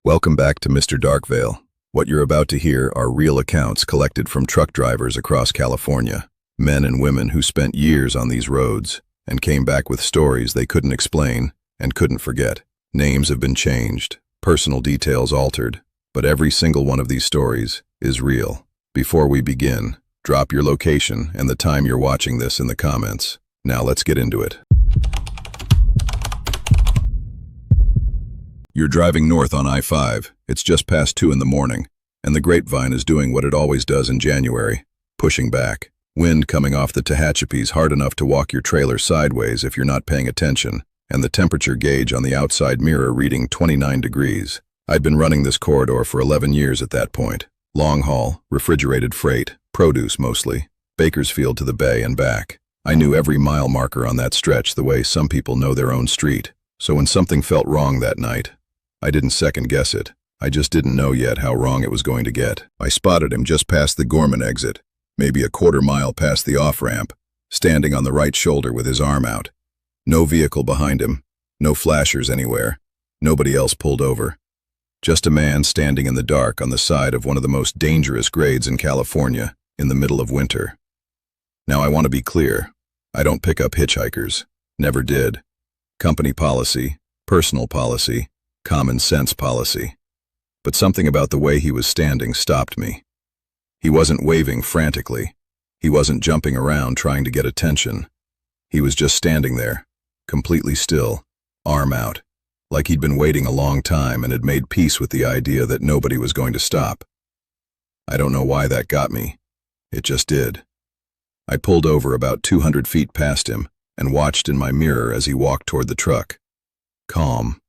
Welcome back to Mr. Darkvale. What you're about to hear are real accounts collected from truck drivers across California, men and women who spent years on these roads and came back with stories they couldn't explain and couldn't forget. Names have been changed, personal details altered, but every single one of these stories is real. Before we begin, drop your location and the time you're watching this in the comments. Now let's get into it. You're driving north on I-5. It's just past 2 in the morning, and the grapevine is doing what it always does in January, pushing back. Wind coming off the Tehachapi's hard enough to walk your trailer sideways if you're not paying attention, and the temperature gauge on the outside mirror reading 29 degrees. I'd been running this corridor for 11 years at that point. Long haul, refrigerated freight, produce mostly, Bakersfield to the Bay and back. I knew every mile marker on that stretch the way some people know their own street. So when something felt wrong that night, I didn't second guess it. I just didn't know yet how wrong it was going to get. I spotted him just past the Gorman exit, maybe a quarter mile past the off-ramp, standing on the right shoulder with his arm out. No vehicle behind him, no flashers anywhere, nobody else pulled over. Just a man standing in the dark on the side of one of the most dangerous grades in California in the middle of winter. Now I want to be clear, I don't pick up hitchhikers, never did. Company policy, personal policy, common sense policy. But something about the way he was standing stopped me. He wasn't waving frantically. He wasn't jumping around trying to get attention. He was just standing there, completely still, arm out, like he'd been waiting a long time and had made peace with the idea that nobody was going to stop. I don't know why that got me. It just did. I pulled over about 200 feet past him and watched in my mirror as he walked toward the truck. Calm,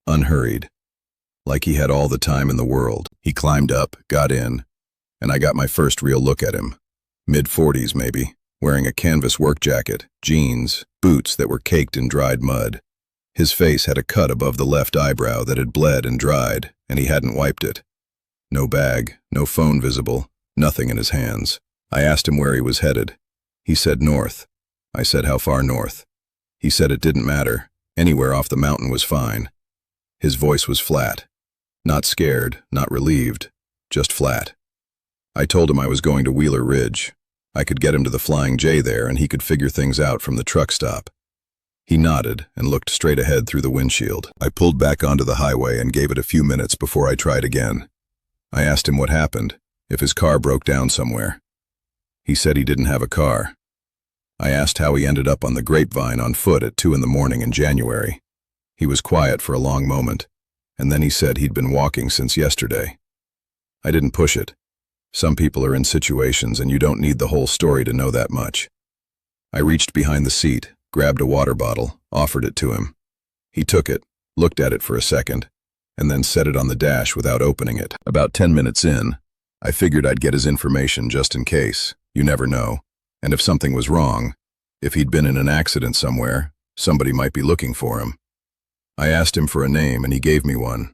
unhurried, like he had all the time in the world. He climbed up, got in, and I got my first real look at him. Mid-40s maybe, wearing a canvas work jacket, jeans, boots that were caked in dried mud. His face had a cut above the left eyebrow that had bled and dried, and he hadn't wiped it. No bag, no phone visible, nothing in his hands. I asked him where he was headed. He said north. I said how far north. He said it didn't matter. Anywhere off the mountain was fine. His voice was flat. Not scared, not relieved, just flat. I told him I was going to Wheeler Ridge. I could get him to the Flying J there and he could figure things out from the truck stop. He nodded and looked straight ahead through the windshield. I pulled back onto the highway and gave it a few minutes before I tried again. I asked him what happened, if his car broke down somewhere. He said he didn't have a car. I asked how he ended up on the grapevine on foot at 2 in the morning in January. He was quiet for a long moment, and then he said he'd been walking since yesterday. I didn't push it. Some people are in situations and you don't need the whole story to know that much. I reached behind the seat, grabbed a water bottle, offered it to him. He took it, looked at it for a second, and then set it on the dash without opening it. About 10 minutes in, I figured I'd get his information just in case. You never know. And if something was wrong, if he'd been in an accident somewhere, somebody might be looking for him. I asked him for a name and he gave me one.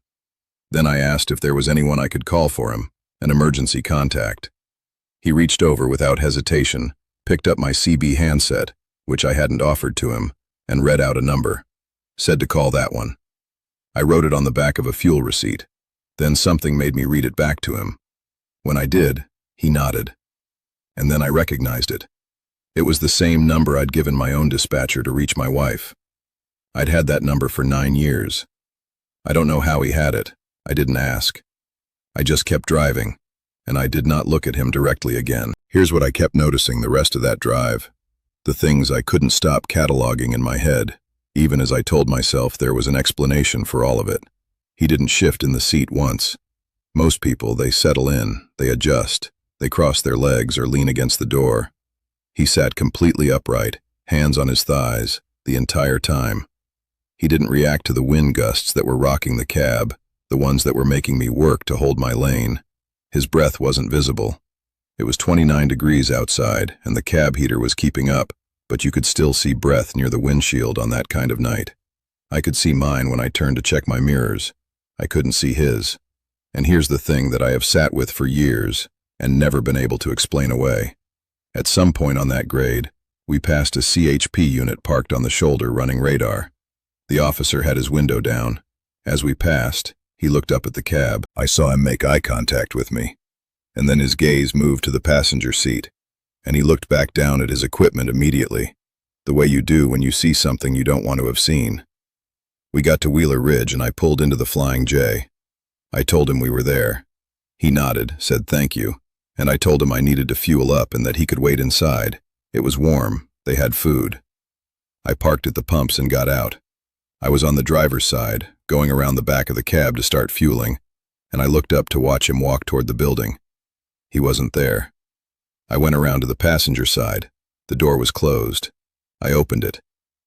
Then I asked if there was anyone I could call for him, an emergency contact. He reached over without hesitation, picked up my CB handset, which I hadn't offered to him, and read out a number. Said to call that one. I wrote it on the back of a fuel receipt. Then something made me read it back to him. When I did, he nodded. And then I recognized it. It was the same number I'd given my own dispatcher to reach my wife. I'd had that number for 9 years. I don't know how he had it. I didn't ask. I just kept driving, and I did not look at him directly again. Here's what I kept noticing the rest of that drive. The things I couldn't stop cataloging in my head, even as I told myself there was an explanation for all of it. He didn't shift in the seat once. Most people, they settle in, they adjust, they cross their legs or lean against the door. He sat completely upright, hands on his thighs, the entire time. He didn't react to the wind gusts that were rocking the cab, the ones that were making me work to hold my lane. His breath wasn't visible. It was 29 degrees outside, and the cab heater was keeping up, but you could still see breath near the windshield on that kind of night. I could see mine when I turned to check my mirrors. I couldn't see his. And here's the thing that I have sat with for years and never been able to explain away. At some point on that grade, we passed a CHP unit parked on the shoulder running radar. The officer had his window down. As we passed, He looked up at the cab. I saw him make eye contact with me, and then his gaze moved to the passenger seat, and he looked back down at his equipment immediately, the way you do when you see something you don't want to have seen. We got to Wheeler Ridge and I pulled into the Flying J. I told him we were there. He nodded, said thank you, and I told him I needed to fuel up and that he could wait inside. It was warm. They had food. I parked at the pumps and got out. I was on the driver's side, going around the back of the cab to start fueling, and I looked up to watch him walk toward the building. He wasn't there. I went around to the passenger side. The door was closed. I opened it.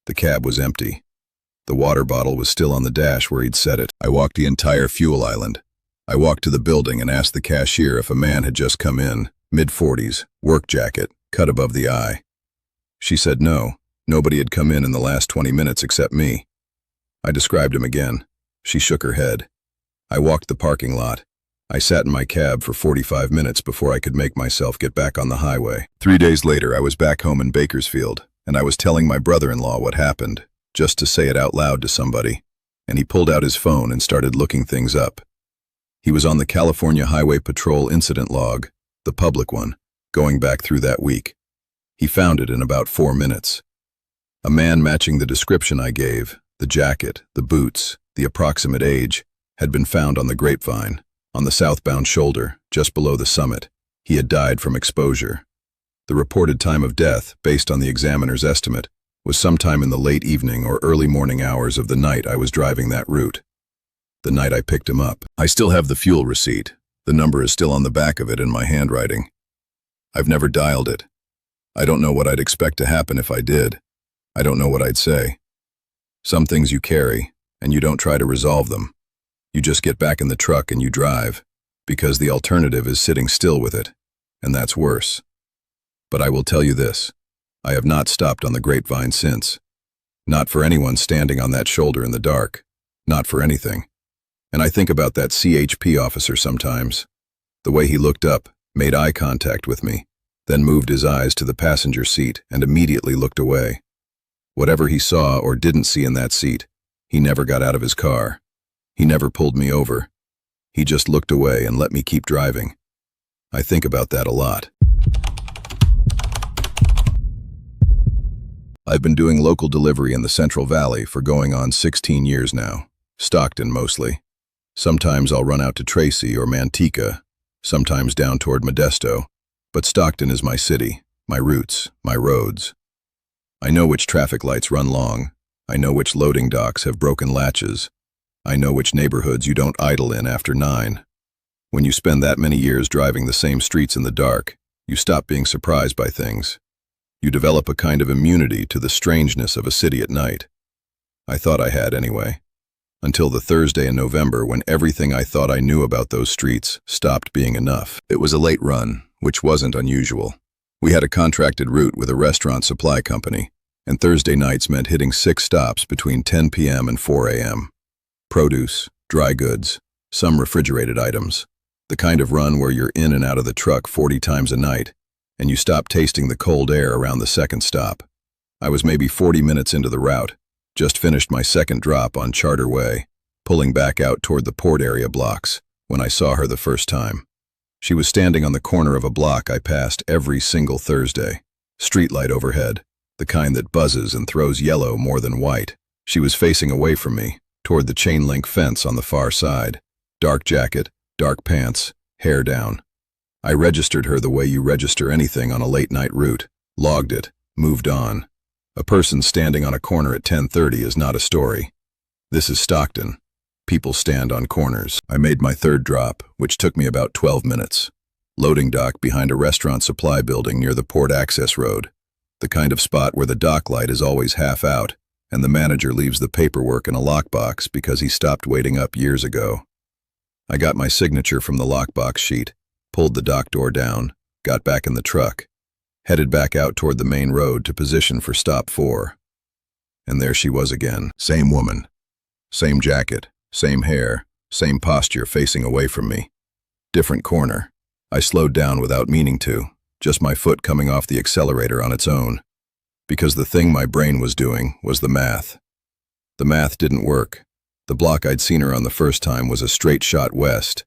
The cab was empty. The water bottle was still on the dash where he'd set it. I walked the entire fuel island. I walked to the building and asked the cashier if a man had just come in, mid-40s, work jacket, cut above the eye. She said no, nobody had come in the last 20 minutes except me. I described him again. She shook her head. I walked the parking lot. I sat in my cab for 45 minutes before I could make myself get back on the highway. 3 days later, I was back home in Bakersfield, and I was telling my brother-in-law what happened, just to say it out loud to somebody, and he pulled out his phone and started looking things up. He was on the California Highway Patrol incident log, the public one, going back through that week. He found it in about 4 minutes. A man matching the description I gave, the jacket, the boots, the approximate age, had been found on the Grapevine, on the southbound shoulder, just below the summit. He had died from exposure. The reported time of death, based on the examiner's estimate, was sometime in the late evening or early morning hours of the night I was driving that route. The night I picked him up. I still have the fuel receipt. The number is still on the back of it in my handwriting. I've never dialed it. I don't know what I'd expect to happen if I did. I don't know what I'd say. Some things you carry, and you don't try to resolve them. You just get back in the truck and you drive, because the alternative is sitting still with it, and that's worse. But I will tell you this. I have not stopped on the Grapevine since. Not for anyone standing on that shoulder in the dark. Not for anything. And I think about that CHP officer sometimes. The way he looked up, made eye contact with me, then moved his eyes to the passenger seat and immediately looked away. Whatever he saw or didn't see in that seat, he never got out of his car. He never pulled me over. He just looked away and let me keep driving. I think about that a lot. I've been doing local delivery in the Central Valley for going on 16 years now. Stockton mostly. Sometimes I'll run out to Tracy or Manteca, sometimes down toward Modesto, but Stockton is my city, my roots, my roads. I know which traffic lights run long. I know which loading docks have broken latches. I know which neighborhoods you don't idle in after 9. When you spend that many years driving the same streets in the dark, you stop being surprised by things. You develop a kind of immunity to the strangeness of a city at night. I thought I had anyway. Until the Thursday in November when everything I thought I knew about those streets stopped being enough. It was a late run, which wasn't unusual. We had a contracted route with a restaurant supply company, and Thursday nights meant hitting 6 stops between 10 p.m. and 4 a.m. Produce, dry goods, some refrigerated items. The kind of run where you're in and out of the truck 40 times a night, and you stop tasting the cold air around the second stop. I was maybe 40 minutes into the route, just finished my second drop on Charter Way, pulling back out toward the port area blocks, when I saw her the first time. She was standing on the corner of a block I passed every single Thursday. Streetlight overhead, the kind that buzzes and throws yellow more than white. She was facing away from me, toward the chain-link fence on the far side. Dark jacket, dark pants, hair down. I registered her the way you register anything on a late-night route, logged it, moved on. A person standing on a corner at 10:30 is not a story. This is Stockton. People stand on corners. I made my third drop, which took me about 12 minutes. Loading dock behind a restaurant supply building near the port access road. The kind of spot where the dock light is always half out, and the manager leaves the paperwork in a lockbox because he stopped waiting up years ago. I got my signature from the lockbox sheet, pulled the dock door down, got back in the truck, headed back out toward the main road to position for stop 4. And there she was again. Same woman. Same jacket, same hair, same posture facing away from me. Different corner. I slowed down without meaning to, just my foot coming off the accelerator on its own. Because the thing my brain was doing was the math. The math didn't work. The block I'd seen her on the first time was a straight shot west,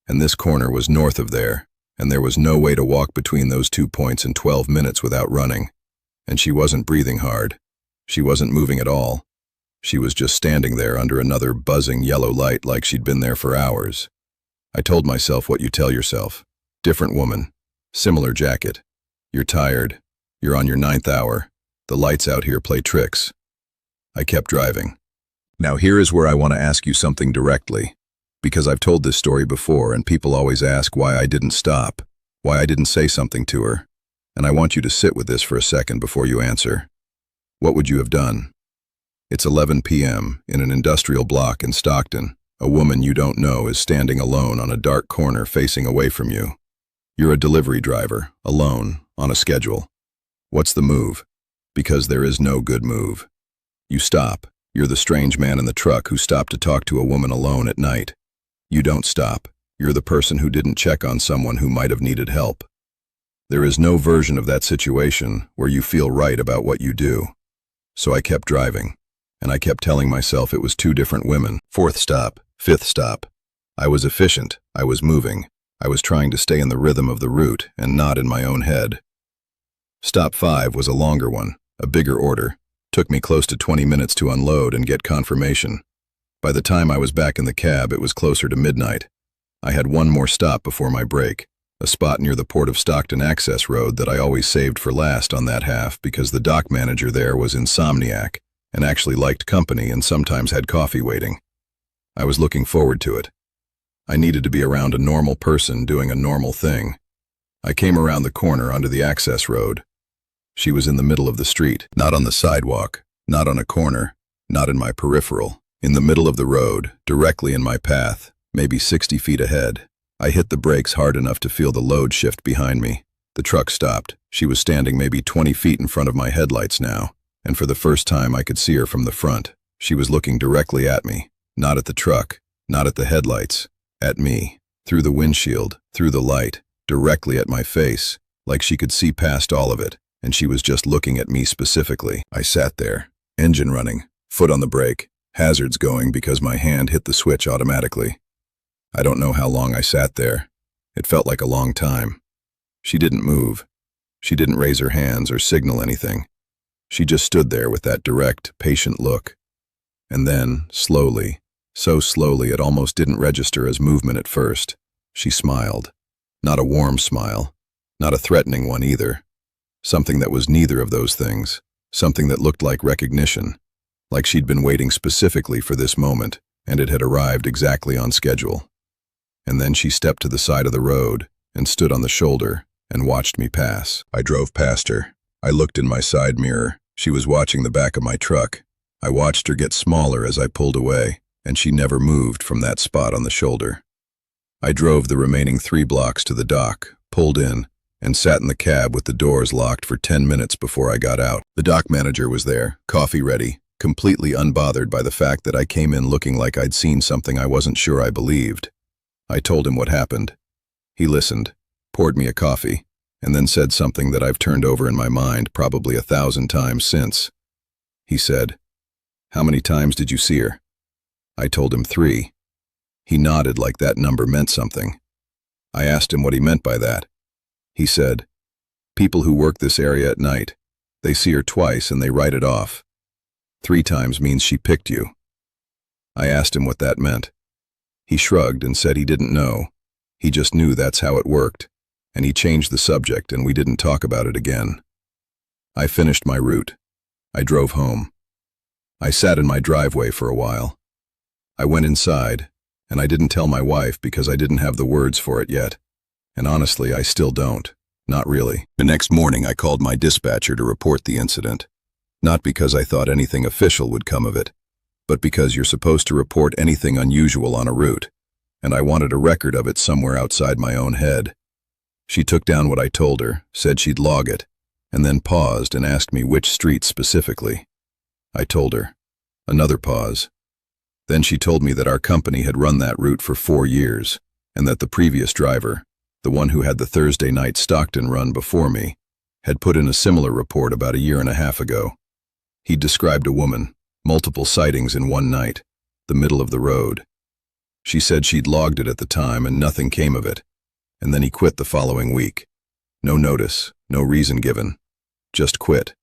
and this corner was north of there, and there was no way to walk between those 2 points in 12 minutes without running. And she wasn't breathing hard. She wasn't moving at all. She was just standing there under another buzzing yellow light like she'd been there for hours. I told myself what you tell yourself. Different woman. Similar jacket. You're tired. You're on your 9th hour. The lights out here play tricks. I kept driving. Now here is where I want to ask you something directly, because I've told this story before and people always ask why I didn't stop, why I didn't say something to her, and I want you to sit with this for a second before you answer. What would you have done? It's 11 p.m. in an industrial block in Stockton. A woman you don't know is standing alone on a dark corner facing away from you. You're a delivery driver, alone, on a schedule. What's the move? Because there is no good move. You stop. You're the strange man in the truck who stopped to talk to a woman alone at night. You don't stop. You're the person who didn't check on someone who might have needed help. There is no version of that situation where you feel right about what you do. So I kept driving, and I kept telling myself it was 2 different women. 4th stop, 5th stop. I was efficient. I was moving. I was trying to stay in the rhythm of the route and not in my own head. Stop 5 was a longer one, a bigger order. Took me close to 20 minutes to unload and get confirmation. By the time I was back in the cab, it was closer to midnight. I had one more stop before my break, a spot near the Port of Stockton access road that I always saved for last on that half because the dock manager there was insomniac and actually liked company and sometimes had coffee waiting. I was looking forward to it. I needed to be around a normal person doing a normal thing. I came around the corner onto the access road. She was in the middle of the street, not on the sidewalk, not on a corner, not in my peripheral. In the middle of the road, directly in my path, maybe 60 feet ahead. I hit the brakes hard enough to feel the load shift behind me. The truck stopped. She was standing maybe 20 feet in front of my headlights now, and for the first time I could see her from the front. She was looking directly at me, not at the truck, not at the headlights, at me, through the windshield, through the light, directly at my face, like she could see past all of it. And she was just looking at me specifically. I sat there, engine running, foot on the brake, hazards going because my hand hit the switch automatically. I don't know how long I sat there. It felt like a long time. She didn't move. She didn't raise her hands or signal anything. She just stood there with that direct, patient look. And then, slowly, so slowly it almost didn't register as movement at first, she smiled. Not a warm smile, not a threatening one either. Something that was neither of those things, something that looked like recognition, like she'd been waiting specifically for this moment, and it had arrived exactly on schedule. And then she stepped to the side of the road and stood on the shoulder and watched me pass. I drove past her. I looked in my side mirror. She was watching the back of my truck. I watched her get smaller as I pulled away, and she never moved from that spot on the shoulder. I drove the remaining 3 blocks to the dock, pulled in, and sat in the cab with the doors locked for 10 minutes before I got out. The dock manager was there, coffee ready, completely unbothered by the fact that I came in looking like I'd seen something I wasn't sure I believed. I told him what happened. He listened, poured me a coffee, and then said something that I've turned over in my mind probably 1,000 times since. He said, "How many times did you see her?" I told him 3. He nodded like that number meant something. I asked him what he meant by that. He said, "People who work this area at night, they see her twice and they write it off. 3 times means she picked you." I asked him what that meant. He shrugged and said he didn't know. He just knew that's how it worked, and he changed the subject and we didn't talk about it again. I finished my route. I drove home. I sat in my driveway for a while. I went inside, and I didn't tell my wife because I didn't have the words for it yet. And honestly, I still don't. Not really. The next morning, I called my dispatcher to report the incident. Not because I thought anything official would come of it, but because you're supposed to report anything unusual on a route, and I wanted a record of it somewhere outside my own head. She took down what I told her, said she'd log it, and then paused and asked me which street specifically. I told her. Another pause. Then she told me that our company had run that route for 4 years, and that the previous driver, the one who had the Thursday night Stockton run before me, had put in a similar report about 1.5 years ago. He'd described a woman, multiple sightings in one night, the middle of the road. She said she'd logged it at the time and nothing came of it, and then he quit the following week. No notice, no reason given. Just quit.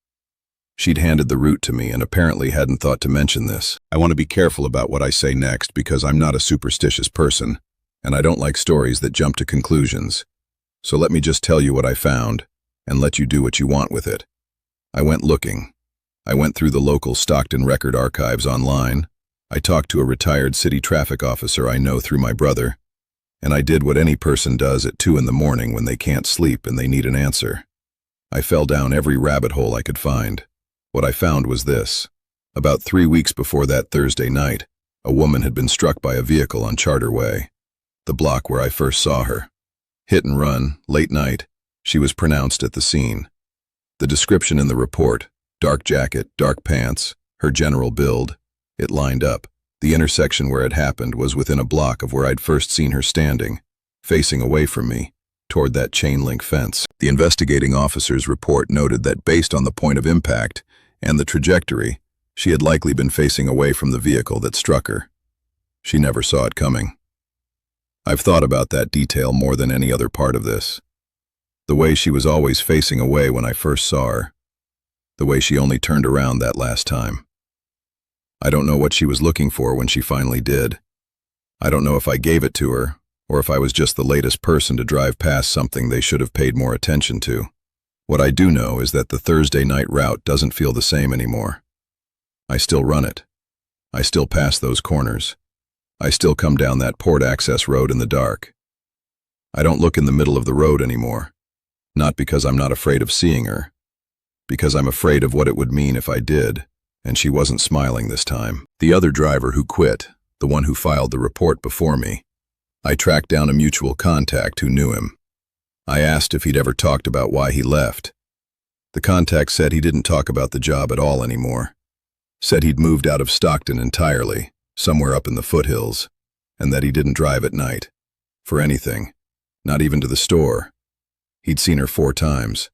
She'd handed the route to me and apparently hadn't thought to mention this. I want to be careful about what I say next because I'm not a superstitious person, and I don't like stories that jump to conclusions. So let me just tell you what I found, and let you do what you want with it. I went looking. I went through the local Stockton record archives online. I talked to a retired city traffic officer I know through my brother, and I did what any person does at 2 in the morning when they can't sleep and they need an answer. I fell down every rabbit hole I could find. What I found was this. About 3 weeks before that Thursday night, a woman had been struck by a vehicle on Charter Way, the block where I first saw her. Hit and run, late night. She was pronounced at the scene. The description in the report, dark jacket, dark pants, her general build, it lined up. The intersection where it happened was within a block of where I'd first seen her standing, facing away from me, toward that chain-link fence. The investigating officer's report noted that based on the point of impact and the trajectory, she had likely been facing away from the vehicle that struck her. She never saw it coming. I've thought about that detail more than any other part of this. The way she was always facing away when I first saw her. The way she only turned around that last time. I don't know what she was looking for when she finally did. I don't know if I gave it to her, or if I was just the latest person to drive past something they should have paid more attention to. What I do know is that the Thursday night route doesn't feel the same anymore. I still run it. I still pass those corners. I still come down that port access road in the dark. I don't look in the middle of the road anymore. Not because I'm not afraid of seeing her. Because I'm afraid of what it would mean if I did. And she wasn't smiling this time. The other driver who quit, the one who filed the report before me, I tracked down a mutual contact who knew him. I asked if he'd ever talked about why he left. The contact said he didn't talk about the job at all anymore. Said he'd moved out of Stockton entirely, somewhere up in the foothills, and that he didn't drive at night. For anything. Not even to the store. He'd seen her 4 times.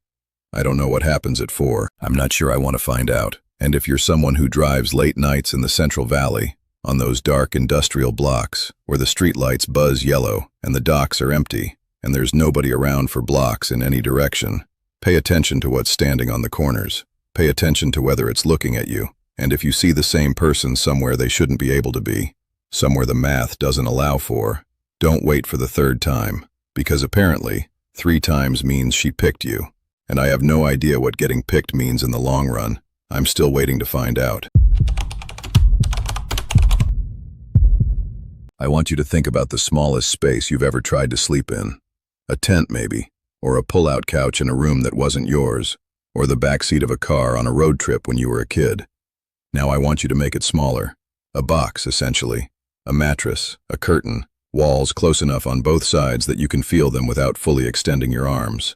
I don't know what happens at 4. I'm not sure I want to find out. And if you're someone who drives late nights in the Central Valley, on those dark industrial blocks where the streetlights buzz yellow and the docks are empty and there's nobody around for blocks in any direction, pay attention to what's standing on the corners. Pay attention to whether it's looking at you. And if you see the same person somewhere they shouldn't be able to be, somewhere the math doesn't allow for, don't wait for the 3rd time, because apparently 3 times means she picked you. And I have no idea what getting picked means in the long run. I'm still waiting to find out. I want you to think about the smallest space you've ever tried to sleep in. A tent maybe, or a pull-out couch in a room that wasn't yours, or the backseat of a car on a road trip when you were a kid. Now I want you to make it smaller. A box, essentially. A mattress, a curtain, walls close enough on both sides that you can feel them without fully extending your arms.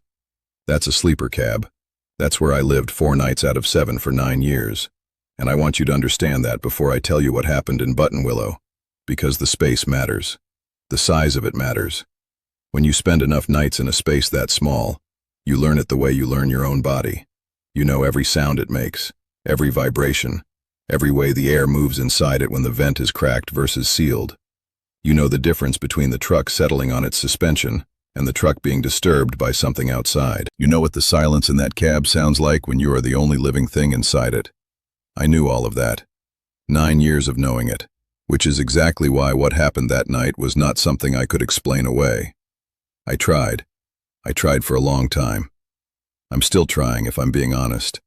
That's a sleeper cab. That's where I lived 4 nights out of 7 for 9 years. And I want you to understand that before I tell you what happened in Buttonwillow. Because the space matters. The size of it matters. When you spend enough nights in a space that small, you learn it the way you learn your own body. You know every sound it makes, every vibration, every way the air moves inside it when the vent is cracked versus sealed. You know the difference between the truck settling on its suspension and the truck being disturbed by something outside. You know what the silence in that cab sounds like when you are the only living thing inside it. I knew all of that. 9 years of knowing it, which is exactly why what happened that night was not something I could explain away. I tried. I tried for a long time. I'm still trying, if I'm being honest.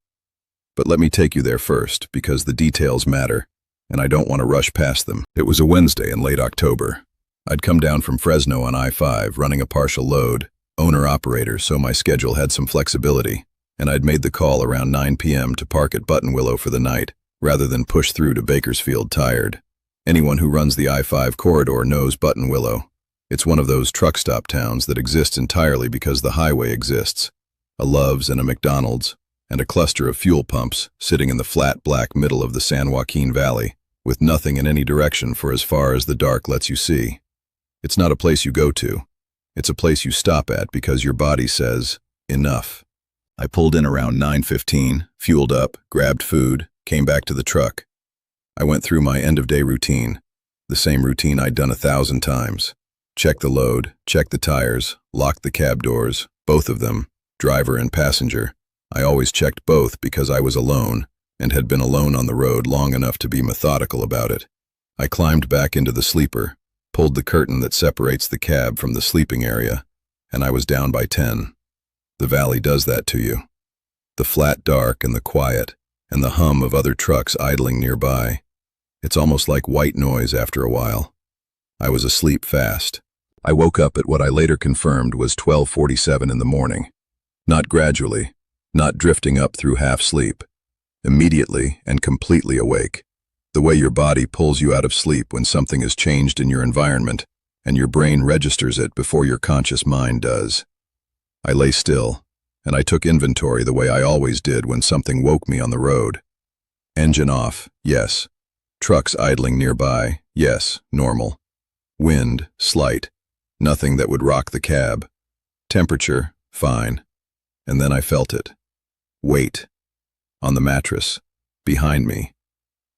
But let me take you there first, because the details matter, and I don't want to rush past them. It was a Wednesday in late October. I'd come down from Fresno on I-5, running a partial load, owner-operator, so my schedule had some flexibility, and I'd made the call around 9 p.m. to park at Buttonwillow for the night, rather than push through to Bakersfield tired. Anyone who runs the I-5 corridor knows Buttonwillow. It's one of those truck stop towns that exist entirely because the highway exists. A Love's and a McDonald's, and a cluster of fuel pumps sitting in the flat black middle of the San Joaquin Valley, with nothing in any direction for as far as the dark lets you see. It's not a place you go to. It's a place you stop at because your body says, enough. I pulled in around 9:15, fueled up, grabbed food, came back to the truck. I went through my end-of-day routine, The same routine I'd done 1,000 times. Check the load, check the tires, lock the cab doors, both of them, driver and passenger. I always checked both because I was alone and had been alone on the road long enough to be methodical about it. I climbed back into the sleeper, pulled the curtain that separates the cab from the sleeping area, and I was down by 10. The valley does that to you. The flat dark and the quiet, and the hum of other trucks idling nearby. It's almost like white noise after a while. I was asleep fast. I woke up at what I later confirmed was 12:47 in the morning. Not gradually, not drifting up through half sleep. Immediately and completely awake. The way your body pulls you out of sleep when something has changed in your environment, and your brain registers it before your conscious mind does. I lay still, and I took inventory the way I always did when something woke me on the road. Engine off, yes. Trucks idling nearby, yes, normal. Wind, slight. Nothing that would rock the cab. Temperature, fine. And then I felt it. Weight. On the mattress. Behind me.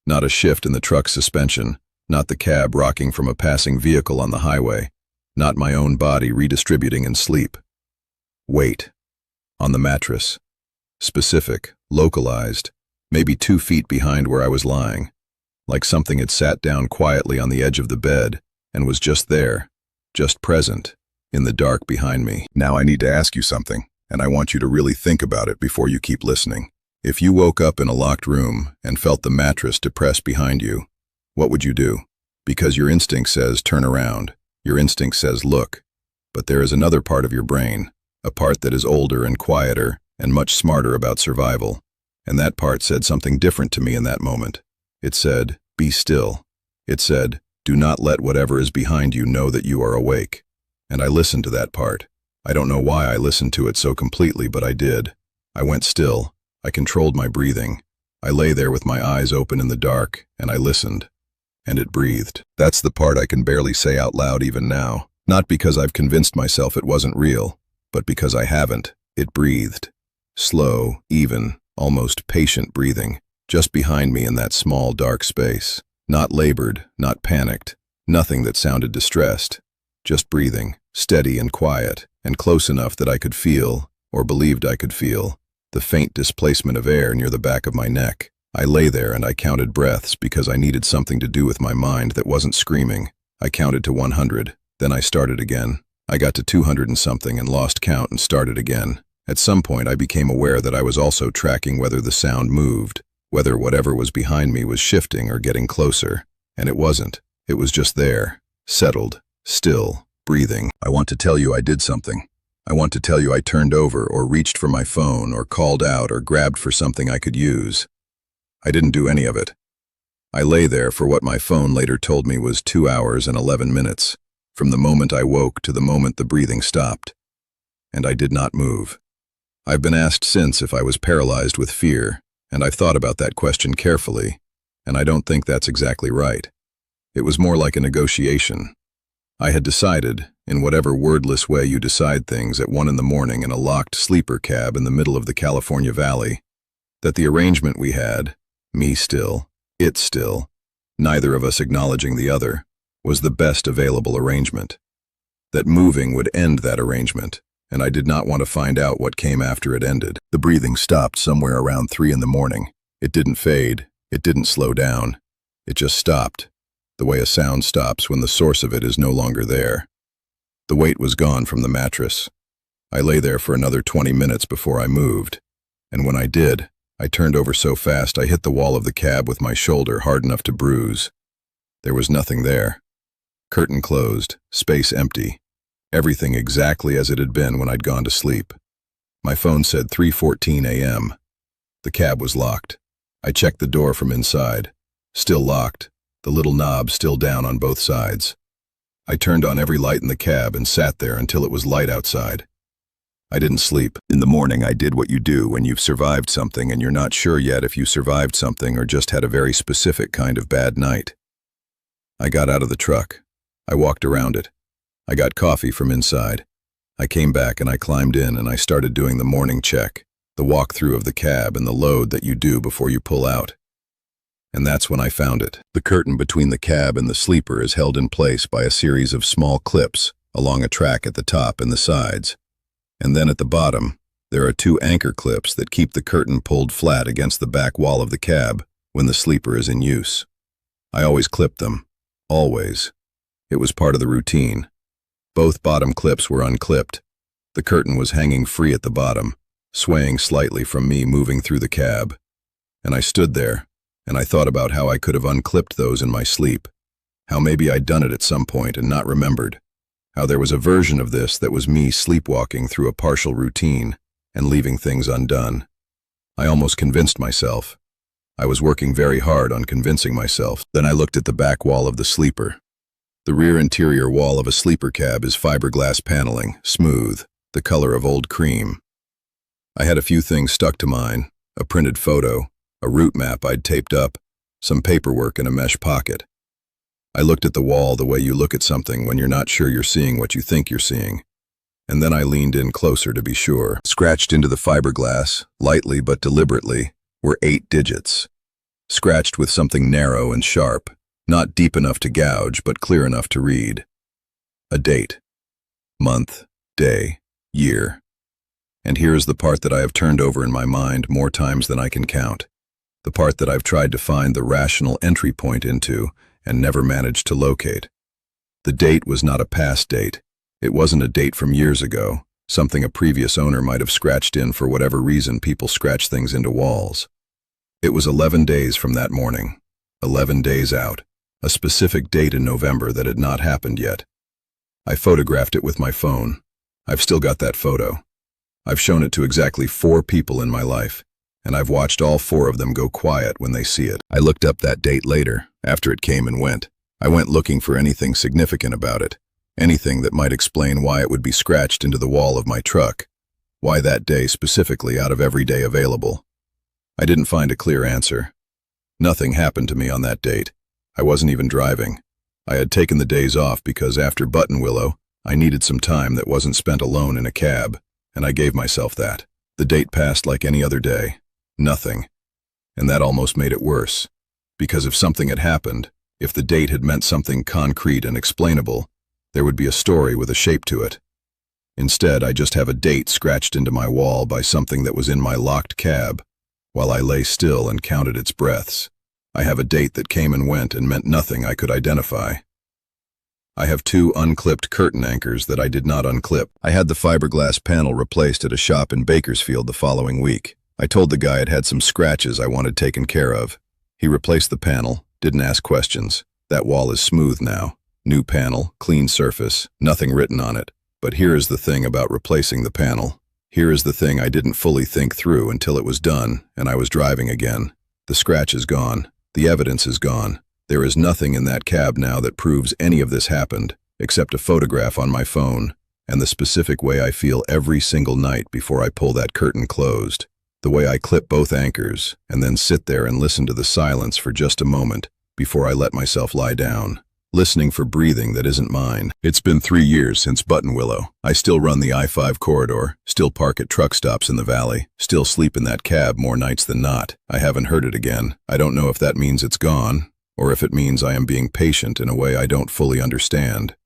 Not a shift in the truck's suspension, not the cab rocking from a passing vehicle on the highway, not my own body redistributing in sleep. Weight. On the mattress. Specific, localized, maybe 2 feet behind where I was lying. Like something had sat down quietly on the edge of the bed and was just there, just present, in the dark behind me. Now I need to ask you something, and I want you to really think about it before you keep listening. If you woke up in a locked room and felt the mattress depressed behind you, what would you do? Because your instinct says turn around, your instinct says look, but there is another part of your brain, a part that is older and quieter and much smarter about survival, and that part said something different to me in that moment. It said, be still. It said, do not let whatever is behind you know that you are awake. And I listened to that part. I don't know why I listened to it so completely, but I did. I went still. I controlled my breathing. I lay there with my eyes open in the dark, and I listened. And it breathed. That's the part I can barely say out loud even now. Not because I've convinced myself it wasn't real, but because I haven't. It breathed. Slow, even, almost patient breathing. Just behind me in that small, dark space. Not labored, not panicked, nothing that sounded distressed. Just breathing, steady and quiet, and close enough that I could feel, or believed I could feel, the faint displacement of air near the back of my neck. I lay there and I counted breaths because I needed something to do with my mind that wasn't screaming. I counted to 100, then I started again. I got to 200 and something and lost count and started again. At some point I became aware that I was also tracking whether the sound moved, whether whatever was behind me was shifting or getting closer. And it wasn't. It was just there, settled, still, breathing. I want to tell you I did something. I want to tell you I turned over or reached for my phone or called out or grabbed for something I could use. I didn't do any of it. I lay there for what my phone later told me was 2 hours and 11 minutes, from the moment I woke to the moment the breathing stopped. And I did not move. I've been asked since if I was paralyzed with fear, and I've thought about that question carefully, and I don't think that's exactly right. It was more like a negotiation. I had decided, in whatever wordless way you decide things at 1 in the morning in a locked sleeper cab in the middle of the California Valley, that the arrangement we had, me still, it still, neither of us acknowledging the other, was the best available arrangement. That moving would end that arrangement, and I did not want to find out what came after it ended. The breathing stopped somewhere around 3 in the morning. It didn't fade. It didn't slow down. It just stopped, the way a sound stops when the source of it is no longer there. The weight was gone from the mattress. I lay there for another 20 minutes before I moved, and when I did, I turned over so fast I hit the wall of the cab with my shoulder hard enough to bruise. There was nothing there. Curtain closed, space empty. Everything exactly as it had been when I'd gone to sleep. My phone said 3:14 a.m. The cab was locked. I checked the door from inside. Still locked, the little knob still down on both sides. I turned on every light in the cab and sat there until it was light outside. I didn't sleep. In the morning I did what you do when you've survived something and you're not sure yet if you survived something or just had a very specific kind of bad night. I got out of the truck. I walked around it. I got coffee from inside. I came back and I climbed in and I started doing the morning check, the walkthrough of the cab and the load that you do before you pull out. And that's when I found it. The curtain between the cab and the sleeper is held in place by a series of small clips along a track at the top and the sides. And then at the bottom, there are two anchor clips that keep the curtain pulled flat against the back wall of the cab when the sleeper is in use. I always clipped them. Always. It was part of the routine. Both bottom clips were unclipped. The curtain was hanging free at the bottom, swaying slightly from me moving through the cab. And I stood there, and I thought about how I could have unclipped those in my sleep. How maybe I'd done it at some point and not remembered. How there was a version of this that was me sleepwalking through a partial routine and leaving things undone. I almost convinced myself. I was working very hard on convincing myself. Then I looked at the back wall of the sleeper. The rear interior wall of a sleeper cab is fiberglass paneling, smooth, the color of old cream. I had a few things stuck to mine, a printed photo, a route map I'd taped up, some paperwork in a mesh pocket. I looked at the wall the way you look at something when you're not sure you're seeing what you think you're seeing. And then I leaned in closer to be sure. Scratched into the fiberglass, lightly but deliberately, were 8 digits. Scratched with something narrow and sharp, not deep enough to gouge but clear enough to read. A date. Month, day, year. And here is the part that I have turned over in my mind more times than I can count. The part that I've tried to find the rational entry point into and never managed to locate. The date was not a past date. It wasn't a date from years ago, something a previous owner might have scratched in for whatever reason people scratch things into walls. It was 11 days from that morning, 11 days out, a specific date in November that had not happened yet. I photographed it with my phone. I've still got that photo. I've shown it to exactly 4 people in my life, and I've watched all 4 of them go quiet when they see it. I looked up that date later, after it came and went. I went looking for anything significant about it, anything that might explain why it would be scratched into the wall of my truck, why that day specifically out of every day available. I didn't find a clear answer. Nothing happened to me on that date. I wasn't even driving. I had taken the days off because after Buttonwillow, I needed some time that wasn't spent alone in a cab, and I gave myself that. The date passed like any other day. Nothing. And that almost made it worse. Because if something had happened, if the date had meant something concrete and explainable, there would be a story with a shape to it. Instead, I just have a date scratched into my wall by something that was in my locked cab, while I lay still and counted its breaths. I have a date that came and went and meant nothing I could identify. I have 2 unclipped curtain anchors that I did not unclip. I had the fiberglass panel replaced at a shop in Bakersfield the following week. I told the guy it had some scratches I wanted taken care of. He replaced the panel, didn't ask questions. That wall is smooth now. New panel, clean surface, nothing written on it. But here is the thing about replacing the panel. Here is the thing I didn't fully think through until it was done, and I was driving again. The scratch is gone. The evidence is gone. There is nothing in that cab now that proves any of this happened, except a photograph on my phone, and the specific way I feel every single night before I pull that curtain closed. The way I clip both anchors, and then sit there and listen to the silence for just a moment before I let myself lie down, listening for breathing that isn't mine. It's been 3 years since Buttonwillow. I still run the I-5 corridor, still park at truck stops in the valley, still sleep in that cab more nights than not. I haven't heard it again. I don't know if that means it's gone, or if it means I am being patient in a way I don't fully understand,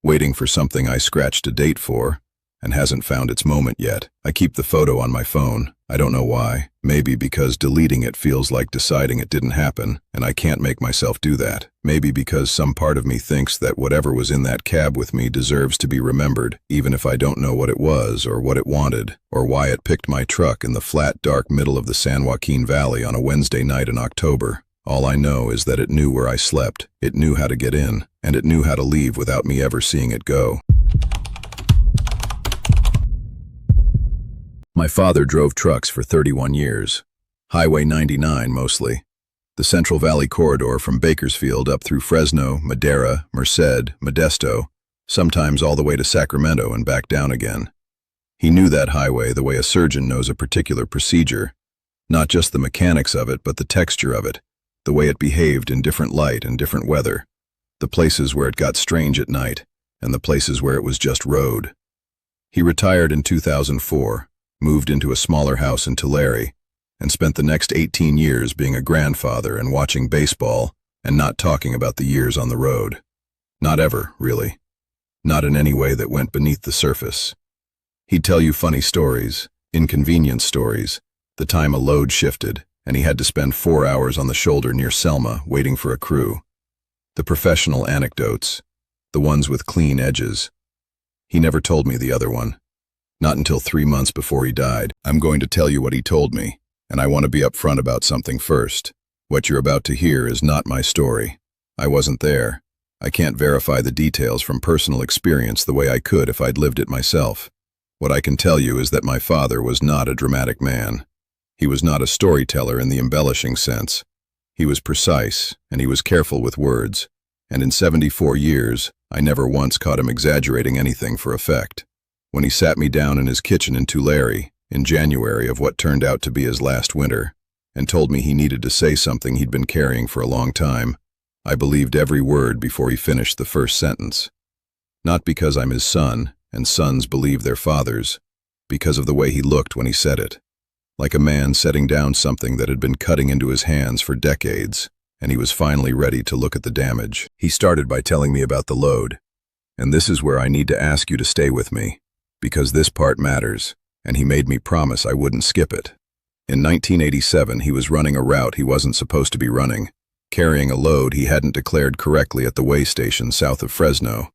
waiting for something I scratched a date for and hasn't found its moment yet. I keep the photo on my phone. I don't know why. Maybe because deleting it feels like deciding it didn't happen, and I can't make myself do that. Maybe because some part of me thinks that whatever was in that cab with me deserves to be remembered, even if I don't know what it was, or what it wanted, or why it picked my truck in the flat, dark middle of the San Joaquin Valley on a Wednesday night in October. All I know is that it knew where I slept, it knew how to get in, and it knew how to leave without me ever seeing it go. My father drove trucks for 31 years. Highway 99 mostly. The Central Valley corridor from Bakersfield up through Fresno, Madera, Merced, Modesto, sometimes all the way to Sacramento and back down again. He knew that highway the way a surgeon knows a particular procedure, not just the mechanics of it, but the texture of it, the way it behaved in different light and different weather, the places where it got strange at night, and the places where it was just road. He retired in 2004. Moved into a smaller house in Tulare, and spent the next 18 years being a grandfather and watching baseball and not talking about the years on the road. Not ever, really. Not in any way that went beneath the surface. He'd tell you funny stories, inconvenient stories, the time a load shifted, and he had to spend 4 hours on the shoulder near Selma waiting for a crew. The professional anecdotes, the ones with clean edges. He never told me the other one. Not until 3 months before he died. I'm going to tell you what he told me, and I want to be upfront about something first. What you're about to hear is not my story. I wasn't there. I can't verify the details from personal experience the way I could if I'd lived it myself. What I can tell you is that my father was not a dramatic man. He was not a storyteller in the embellishing sense. He was precise, and he was careful with words, and in 74 years, I never once caught him exaggerating anything for effect. When he sat me down in his kitchen in Tulare, in January of what turned out to be his last winter, and told me he needed to say something he'd been carrying for a long time, I believed every word before he finished the first sentence. Not because I'm his son, and sons believe their fathers, because of the way he looked when he said it. Like a man setting down something that had been cutting into his hands for decades, and he was finally ready to look at the damage. He started by telling me about the load. And this is where I need to ask you to stay with me, because this part matters, and he made me promise I wouldn't skip it. In 1987, he was running a route he wasn't supposed to be running, carrying a load he hadn't declared correctly at the way station south of Fresno.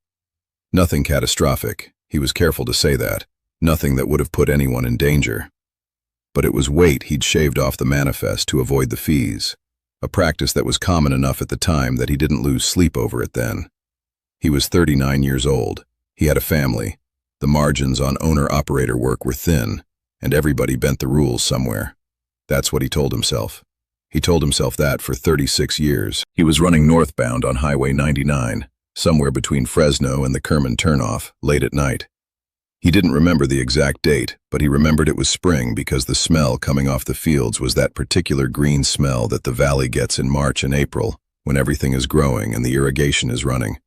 Nothing catastrophic, he was careful to say that, nothing that would have put anyone in danger. But it was weight he'd shaved off the manifest to avoid the fees, a practice that was common enough at the time that he didn't lose sleep over it then. He was 39 years old, he had a family, the margins on owner-operator work were thin, and everybody bent the rules somewhere. That's what he told himself. He told himself that for 36 years. He was running northbound on Highway 99, somewhere between Fresno and the Kerman turnoff, late at night. He didn't remember the exact date, but he remembered it was spring because the smell coming off the fields was that particular green smell that the valley gets in March and April, when everything is growing and the irrigation is running.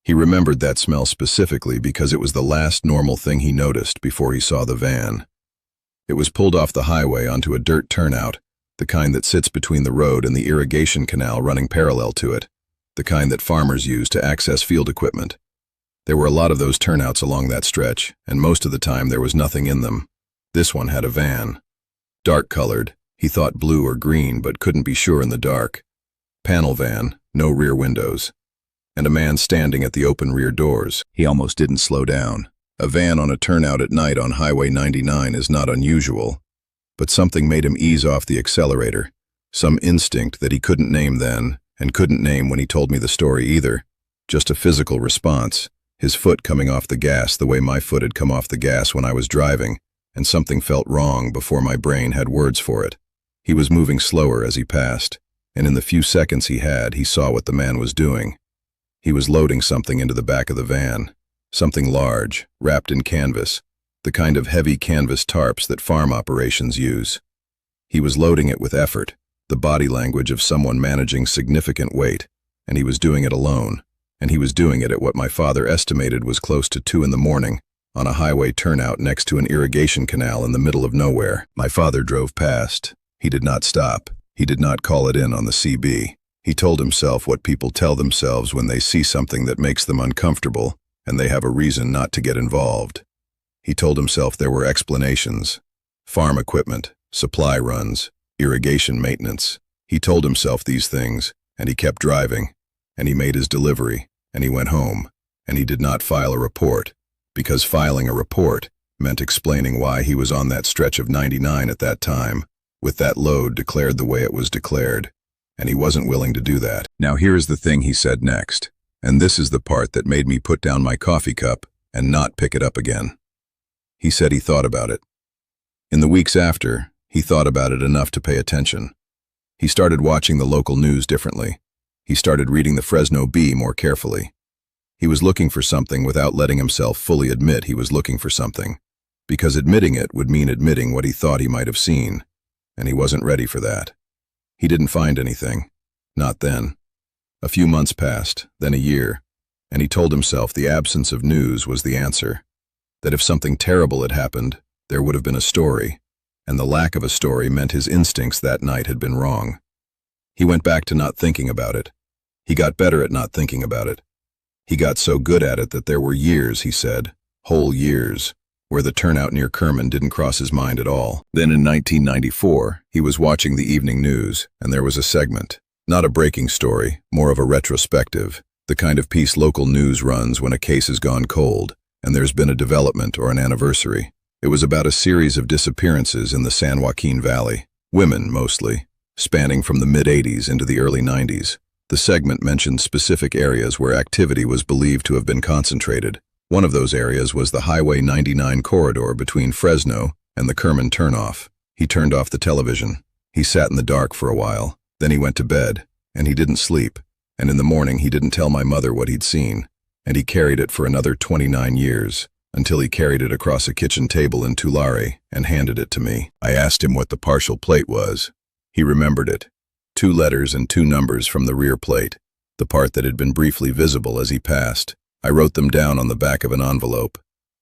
He remembered that smell specifically because it was the last normal thing he noticed before he saw the van. It was pulled off the highway onto a dirt turnout, the kind that sits between the road and the irrigation canal running parallel to it, the kind that farmers use to access field equipment. There were a lot of those turnouts along that stretch, and most of the time there was nothing in them. This one had a van. Dark-colored, he thought blue or green but couldn't be sure in the dark. Panel van, no rear windows. And a man standing at the open rear doors. He almost didn't slow down. A van on a turnout at night on Highway 99 is not unusual. But something made him ease off the accelerator. Some instinct that he couldn't name then, and couldn't name when he told me the story either. Just a physical response. His foot coming off the gas the way my foot had come off the gas when I was driving, and something felt wrong before my brain had words for it. He was moving slower as he passed, and in the few seconds he had, he saw what the man was doing. He was loading something into the back of the van, something large, wrapped in canvas, the kind of heavy canvas tarps that farm operations use. He was loading it with effort, the body language of someone managing significant weight, and he was doing it alone. And he was doing it at what my father estimated was close to 2 in the morning, on a highway turnout next to an irrigation canal in the middle of nowhere. My father drove past. He did not stop. He did not call it in on the CB. He told himself what people tell themselves when they see something that makes them uncomfortable, and they have a reason not to get involved. He told himself there were explanations. Farm equipment, supply runs, irrigation maintenance. He told himself these things, and he kept driving. And he made his delivery, and he went home, and he did not file a report, because filing a report meant explaining why he was on that stretch of 99 at that time, with that load declared the way it was declared, and he wasn't willing to do that. Now here is the thing he said next, and this is the part that made me put down my coffee cup and not pick it up again. He said he thought about it. In the weeks after, he thought about it enough to pay attention. He started watching the local news differently. He started reading the Fresno Bee more carefully. He was looking for something without letting himself fully admit he was looking for something, because admitting it would mean admitting what he thought he might have seen, and he wasn't ready for that. He didn't find anything. Not then. A few months passed, then a year, and he told himself the absence of news was the answer, that if something terrible had happened, there would have been a story, and the lack of a story meant his instincts that night had been wrong. He went back to not thinking about it. He got better at not thinking about it. He got so good at it that there were years, he said, whole years, where the turnout near Kerman didn't cross his mind at all. Then in 1994, he was watching the evening news, and there was a segment, not a breaking story, more of a retrospective, the kind of piece local news runs when a case has gone cold, and there's been a development or an anniversary. It was about a series of disappearances in the San Joaquin Valley, women mostly, spanning from the mid-'80s into the early '90s. The segment mentioned specific areas where activity was believed to have been concentrated. One of those areas was the Highway 99 corridor between Fresno and the Kerman turnoff. He turned off the television. He sat in the dark for a while. Then he went to bed, and he didn't sleep. And in the morning he didn't tell my mother what he'd seen. And he carried it for another 29 years, until he carried it across a kitchen table in Tulare and handed it to me. I asked him what the partial plate was. He remembered it. 2 letters and 2 numbers from the rear plate, the part that had been briefly visible as he passed. I wrote them down on the back of an envelope.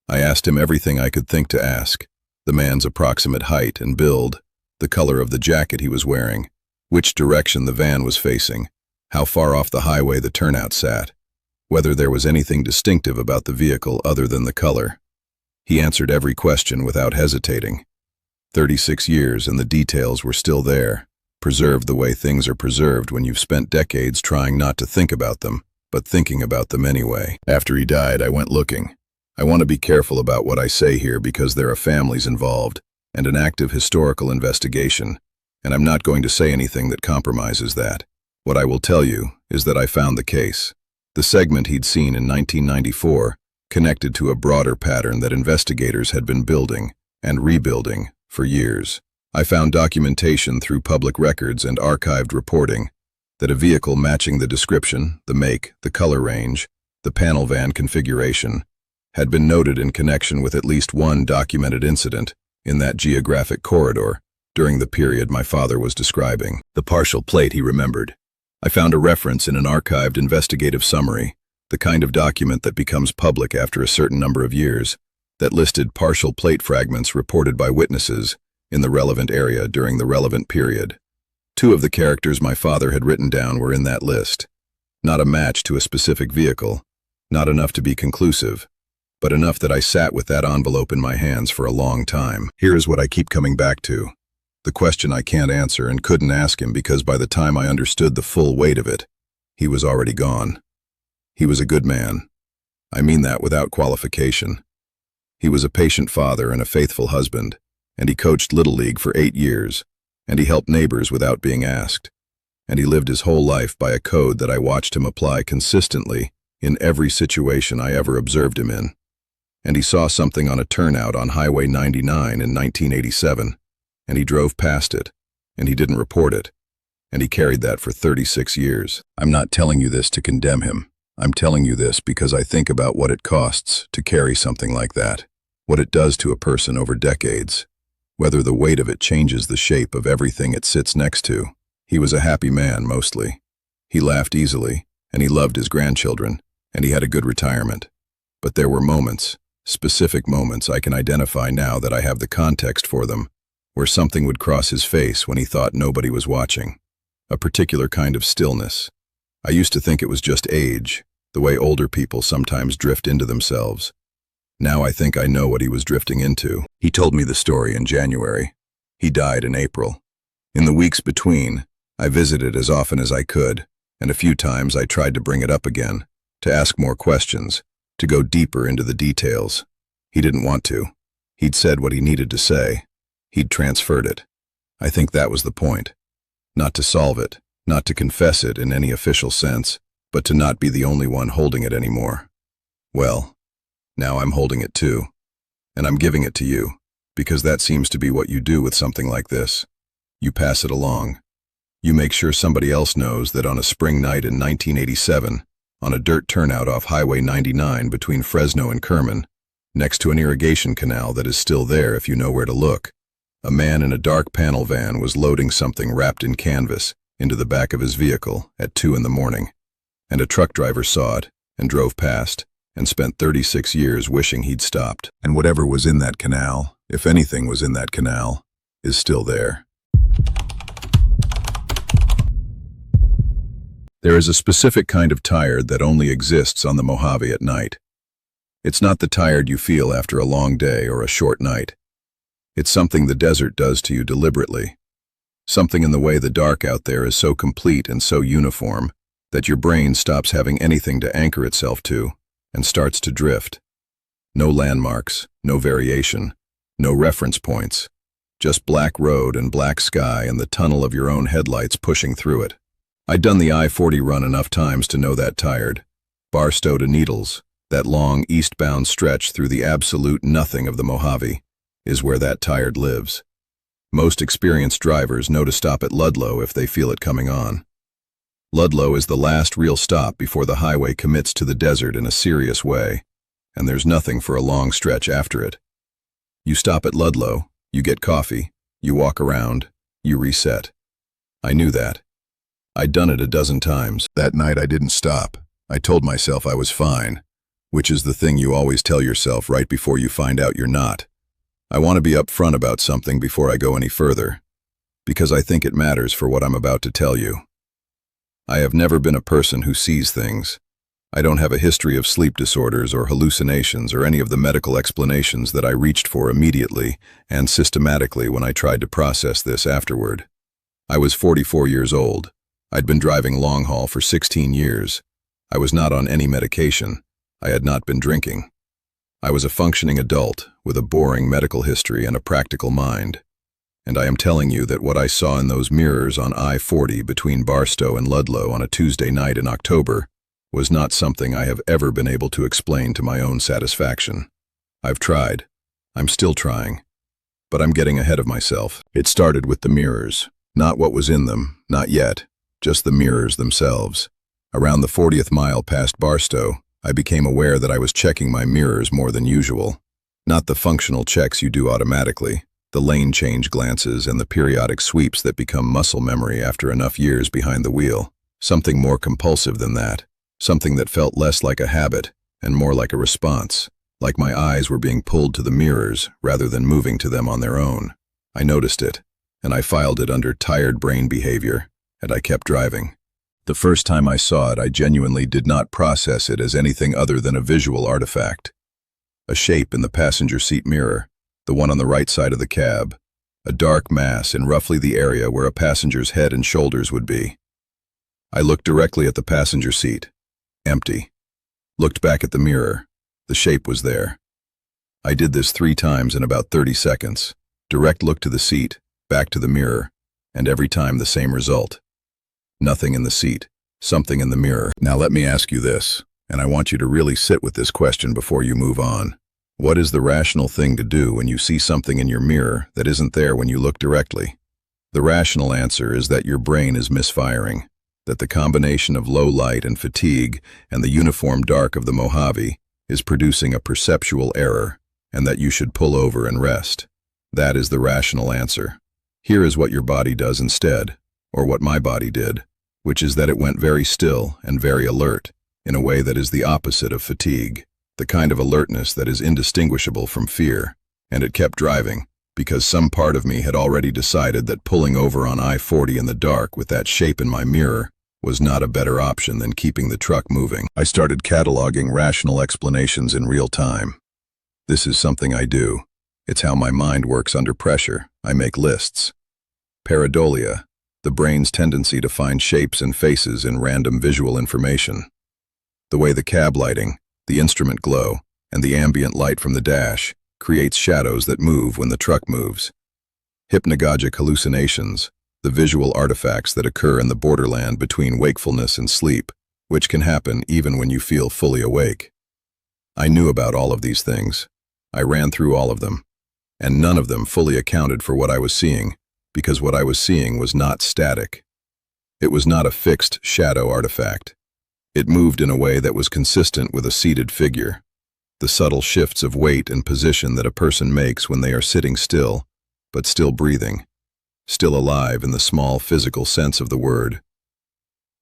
I asked him everything I could think to ask: the man's approximate height and build, the color of the jacket he was wearing, which direction the van was facing, how far off the highway the turnout sat, whether there was anything distinctive about the vehicle other than the color. He answered every question without hesitating. 36 years and the details were still there, preserved the way things are preserved when you've spent decades trying not to think about them, but thinking about them anyway. After he died, I went looking. I want to be careful about what I say here because there are families involved and an active historical investigation, and I'm not going to say anything that compromises that. What I will tell you is that I found the case. The segment he'd seen in 1994 connected to a broader pattern that investigators had been building and rebuilding for years. I found documentation through public records and archived reporting that a vehicle matching the description, the make, the color range, the panel van configuration, had been noted in connection with at least one documented incident in that geographic corridor during the period my father was describing. The partial plate he remembered. I found a reference in an archived investigative summary, the kind of document that becomes public after a certain number of years, that listed partial plate fragments reported by witnesses in the relevant area during the relevant period. 2 of the characters my father had written down were in that list. Not a match to a specific vehicle, not enough to be conclusive, but enough that I sat with that envelope in my hands for a long time. Here is what I keep coming back to. The question I can't answer and couldn't ask him because by the time I understood the full weight of it, he was already gone. He was a good man. I mean that without qualification. He was a patient father and a faithful husband, and he coached Little League for 8 years, and he helped neighbors without being asked, and he lived his whole life by a code that I watched him apply consistently in every situation I ever observed him in. And he saw something on a turnout on Highway 99 in 1987, and he drove past it, and he didn't report it, and he carried that for 36 years. I'm not telling you this to condemn him. I'm telling you this because I think about what it costs to carry something like that, what it does to a person over decades, whether the weight of it changes the shape of everything it sits next to. He was a happy man, mostly. He laughed easily, and he loved his grandchildren, and he had a good retirement. But there were moments, specific moments I can identify now that I have the context for them, where something would cross his face when he thought nobody was watching. A particular kind of stillness. I used to think it was just age, the way older people sometimes drift into themselves. Now I think I know what he was drifting into. He told me the story in January. He died in April. In the weeks between, I visited as often as I could, and a few times I tried to bring it up again, to ask more questions, to go deeper into the details. He didn't want to. He'd said what he needed to say. He'd transferred it. I think that was the point. Not to solve it, not to confess it in any official sense, but to not be the only one holding it anymore. Well, now I'm holding it too. And I'm giving it to you, because that seems to be what you do with something like this. You pass it along. You make sure somebody else knows that on a spring night in 1987, on a dirt turnout off Highway 99 between Fresno and Kerman, next to an irrigation canal that is still there if you know where to look, a man in a dark panel van was loading something wrapped in canvas into the back of his vehicle at 2 in the morning, and a truck driver saw it and drove past and spent 36 years wishing he'd stopped. And whatever was in that canal, if anything was in that canal, is still there. There is a specific kind of tired that only exists on the Mojave at night. It's not the tired you feel after a long day or a short night. It's something the desert does to you deliberately. Something in the way the dark out there is so complete and so uniform that your brain stops having anything to anchor itself to and starts to drift. No landmarks, no variation, no reference points, just black road and black sky and the tunnel of your own headlights pushing through it. I'd done the I-40 run enough times to know that tired. Barstow to Needles, that long eastbound stretch through the absolute nothing of the Mojave, is where that tired lives. Most experienced drivers know to stop at Ludlow if they feel it coming on. Ludlow is the last real stop before the highway commits to the desert in a serious way, and there's nothing for a long stretch after it. You stop at Ludlow, you get coffee, you walk around, you reset. I knew that. I'd done it a dozen times. That night I didn't stop. I told myself I was fine, which is the thing you always tell yourself right before you find out you're not. I want to be upfront about something before I go any further, because I think it matters for what I'm about to tell you. I have never been a person who sees things. I don't have a history of sleep disorders or hallucinations or any of the medical explanations that I reached for immediately and systematically when I tried to process this afterward. I was 44 years old. I'd been driving long haul for 16 years. I was not on any medication. I had not been drinking. I was a functioning adult with a boring medical history and a practical mind. And I am telling you that what I saw in those mirrors on I-40 between Barstow and Ludlow on a Tuesday night in October was not something I have ever been able to explain to my own satisfaction. I've tried. I'm still trying. But I'm getting ahead of myself. It started with the mirrors. Not what was in them, not yet. Just the mirrors themselves. Around the 40th mile past Barstow, I became aware that I was checking my mirrors more than usual. Not the functional checks you do automatically, the lane change glances and the periodic sweeps that become muscle memory after enough years behind the wheel. Something more compulsive than that. Something that felt less like a habit and more like a response, like my eyes were being pulled to the mirrors rather than moving to them on their own. I noticed it, and I filed it under tired brain behavior, and I kept driving. The first time I saw it, I genuinely did not process it as anything other than a visual artifact. A shape in the passenger seat mirror, the one on the right side of the cab, a dark mass in roughly the area where a passenger's head and shoulders would be. I looked directly at the passenger seat. Empty. Looked back at the mirror. The shape was there. I did this 3 times in about 30 seconds. Direct look to the seat, back to the mirror, and every time the same result. Nothing in the seat, something in the mirror. Now let me ask you this, and I want you to really sit with this question before you move on. What is the rational thing to do when you see something in your mirror that isn't there when you look directly? The rational answer is that your brain is misfiring, that the combination of low light and fatigue and the uniform dark of the Mojave is producing a perceptual error, and that you should pull over and rest. That is the rational answer. Here is what your body does instead, or what my body did, which is that it went very still and very alert, in a way that is the opposite of fatigue, the kind of alertness that is indistinguishable from fear, and it kept driving, because some part of me had already decided that pulling over on I-40 in the dark with that shape in my mirror was not a better option than keeping the truck moving. I started cataloging rational explanations in real time. This is something I do. It's how my mind works under pressure. I make lists. Pareidolia, the brain's tendency to find shapes and faces in random visual information. The way the cab lighting, the instrument glow, and the ambient light from the dash creates shadows that move when the truck moves. Hypnagogic hallucinations, the visual artifacts that occur in the borderland between wakefulness and sleep, which can happen even when you feel fully awake. I knew about all of these things. I ran through all of them, and none of them fully accounted for what I was seeing, because what I was seeing was not static. It was not a fixed shadow artifact. It moved in a way that was consistent with a seated figure. The subtle shifts of weight and position that a person makes when they are sitting still, but still breathing, still alive in the small physical sense of the word.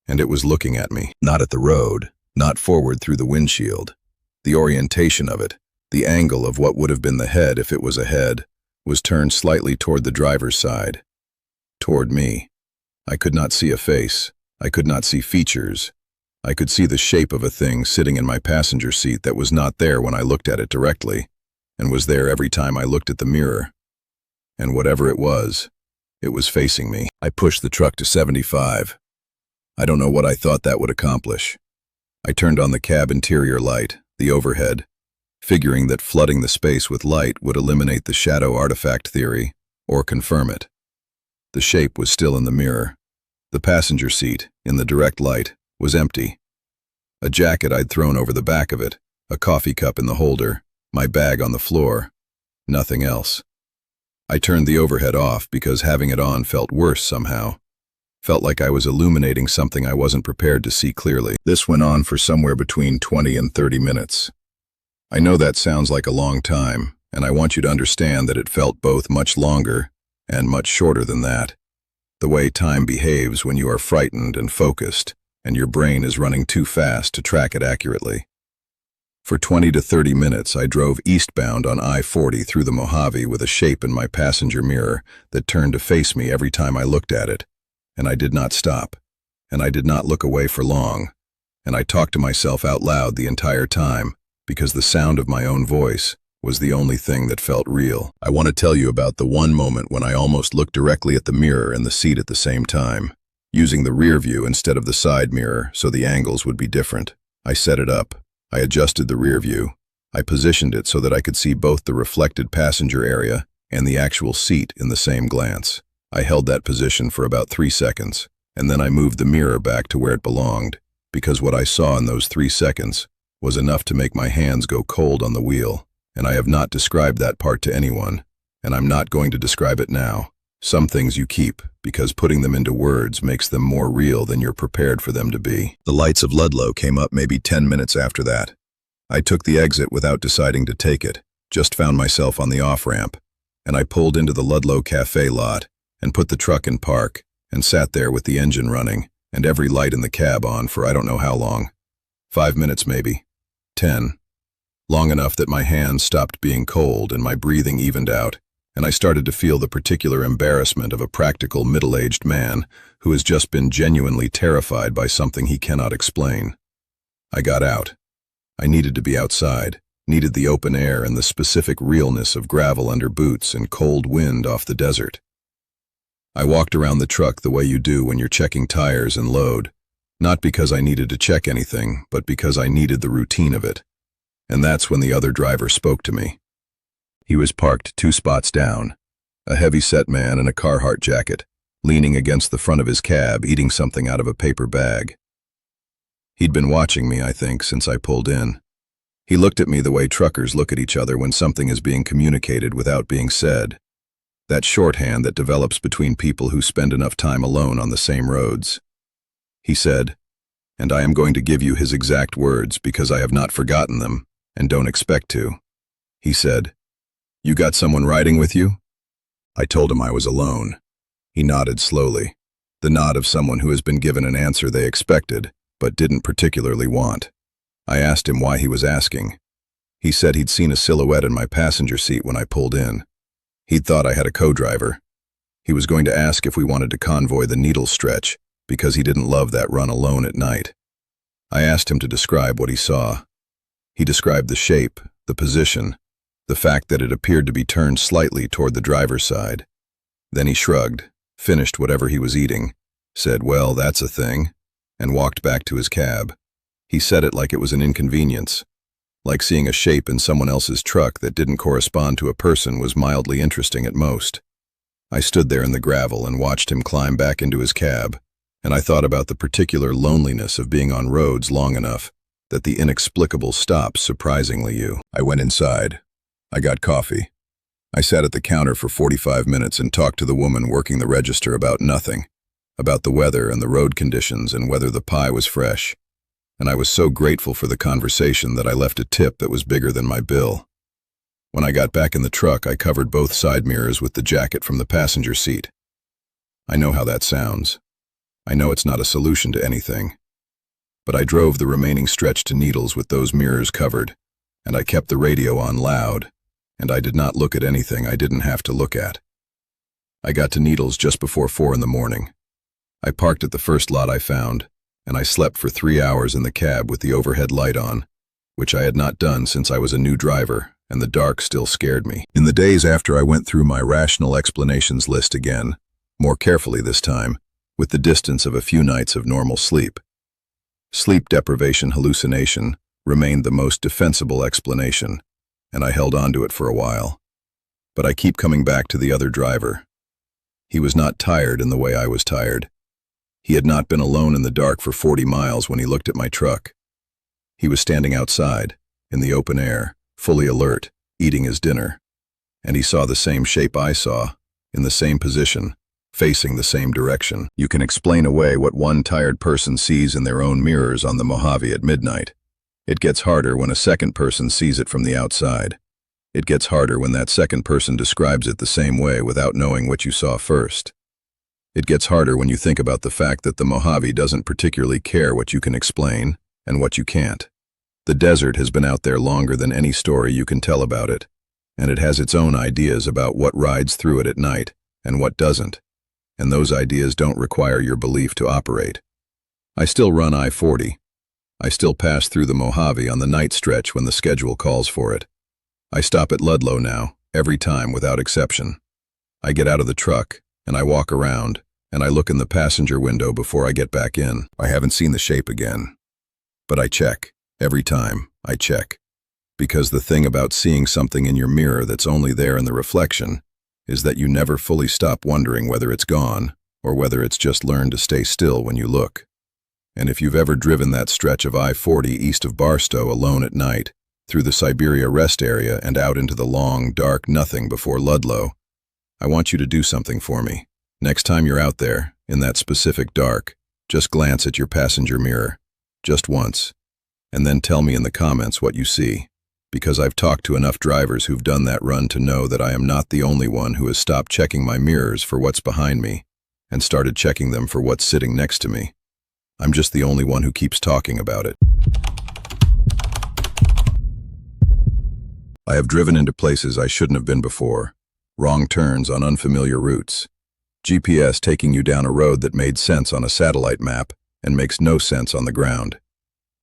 And it was looking at me, not at the road, not forward through the windshield. The orientation of it, the angle of what would have been the head if it was a head, was turned slightly toward the driver's side, toward me. I could not see a face. I could not see features. I could see the shape of a thing sitting in my passenger seat that was not there when I looked at it directly, and was there every time I looked at the mirror. And whatever it was facing me. I pushed the truck to 75. I don't know what I thought that would accomplish. I turned on the cab interior light, the overhead, figuring that flooding the space with light would eliminate the shadow artifact theory, or confirm it. The shape was still in the mirror. The passenger seat, in the direct light, was empty. A jacket I'd thrown over the back of it, a coffee cup in the holder, my bag on the floor. Nothing else. I turned the overhead off because having it on felt worse somehow. Felt like I was illuminating something I wasn't prepared to see clearly. This went on for somewhere between 20 and 30 minutes. I know that sounds like a long time, and I want you to understand that it felt both much longer and much shorter than that. The way time behaves when you are frightened and focused, and your brain is running too fast to track it accurately. For 20 to 30 minutes, I drove eastbound on I-40 through the Mojave with a shape in my passenger mirror that turned to face me every time I looked at it. And I did not stop. And I did not look away for long. And I talked to myself out loud the entire time, because the sound of my own voice was the only thing that felt real. I want to tell you about the one moment when I almost looked directly at the mirror and the seat at the same time, using the rear view instead of the side mirror so the angles would be different. I set it up. I adjusted the rear view. I positioned it so that I could see both the reflected passenger area and the actual seat in the same glance. I held that position for about 3 seconds, and then I moved the mirror back to where it belonged, because what I saw in those 3 seconds was enough to make my hands go cold on the wheel, and I have not described that part to anyone, and I'm not going to describe it now. Some things you keep, because putting them into words makes them more real than you're prepared for them to be. The lights of Ludlow came up maybe 10 minutes after that. I took the exit without deciding to take it, just found myself on the off-ramp, and I pulled into the Ludlow Cafe lot and put the truck in park and sat there with the engine running and every light in the cab on for I don't know how long. 5 minutes maybe. 10. Long enough that my hands stopped being cold and my breathing evened out, and I started to feel the particular embarrassment of a practical middle-aged man who has just been genuinely terrified by something he cannot explain. I got out. I needed to be outside, needed the open air and the specific realness of gravel under boots and cold wind off the desert. I walked around the truck the way you do when you're checking tires and load, not because I needed to check anything, but because I needed the routine of it. And that's when the other driver spoke to me. He was parked 2 spots down, a heavy-set man in a Carhartt jacket, leaning against the front of his cab, eating something out of a paper bag. He'd been watching me, I think, since I pulled in. He looked at me the way truckers look at each other when something is being communicated without being said. That shorthand that develops between people who spend enough time alone on the same roads. He said, and I am going to give you his exact words because I have not forgotten them and don't expect to. He said, "You got someone riding with you?" I told him I was alone. He nodded slowly, the nod of someone who has been given an answer they expected, but didn't particularly want. I asked him why he was asking. He said he'd seen a silhouette in my passenger seat when I pulled in. He'd thought I had a co-driver. He was going to ask if we wanted to convoy the Needle stretch, because he didn't love that run alone at night. I asked him to describe what he saw. He described the shape, the position, the fact that it appeared to be turned slightly toward the driver's side. Then he shrugged, finished whatever he was eating, said, "Well, that's a thing," and walked back to his cab. He said it like it was an inconvenience. Like seeing a shape in someone else's truck that didn't correspond to a person was mildly interesting at most. I stood there in the gravel and watched him climb back into his cab, and I thought about the particular loneliness of being on roads long enough that the inexplicable stops surprisingly you. I went inside. I got coffee. I sat at the counter for 45 minutes and talked to the woman working the register about nothing, about the weather and the road conditions and whether the pie was fresh. And I was so grateful for the conversation that I left a tip that was bigger than my bill. When I got back in the truck, I covered both side mirrors with the jacket from the passenger seat. I know how that sounds. I know it's not a solution to anything. But I drove the remaining stretch to Needles with those mirrors covered, and I kept the radio on loud, and I did not look at anything I didn't have to look at. I got to Needles just before 4 in the morning. I parked at the first lot I found, and I slept for 3 hours in the cab with the overhead light on, which I had not done since I was a new driver, and the dark still scared me. In the days after, I went through my rational explanations list again, more carefully this time, with the distance of a few nights of normal sleep. Sleep deprivation hallucination remained the most defensible explanation, and I held on to it for a while. But I keep coming back to the other driver. He was not tired in the way I was tired. He had not been alone in the dark for 40 miles when he looked at my truck. He was standing outside, in the open air, fully alert, eating his dinner. And he saw the same shape I saw, in the same position, facing the same direction. You can explain away what one tired person sees in their own mirrors on the Mojave at midnight. It gets harder when a second person sees it from the outside. It gets harder when that second person describes it the same way without knowing what you saw first. It gets harder when you think about the fact that the Mojave doesn't particularly care what you can explain and what you can't. The desert has been out there longer than any story you can tell about it, and it has its own ideas about what rides through it at night and what doesn't, and those ideas don't require your belief to operate. I still run I-40. I still pass through the Mojave on the night stretch when the schedule calls for it. I stop at Ludlow now, every time without exception. I get out of the truck, and I walk around, and I look in the passenger window before I get back in. I haven't seen the shape again. But I check. Every time, I check. Because the thing about seeing something in your mirror that's only there in the reflection is that you never fully stop wondering whether it's gone or whether it's just learned to stay still when you look. And if you've ever driven that stretch of I-40 east of Barstow alone at night, through the Siberia rest area and out into the long, dark nothing before Ludlow, I want you to do something for me. Next time you're out there, in that specific dark, just glance at your passenger mirror, just once, and then tell me in the comments what you see, because I've talked to enough drivers who've done that run to know that I am not the only one who has stopped checking my mirrors for what's behind me and started checking them for what's sitting next to me. I'm just the only one who keeps talking about it. I have driven into places I shouldn't have been before, wrong turns on unfamiliar routes, GPS taking you down a road that made sense on a satellite map and makes no sense on the ground,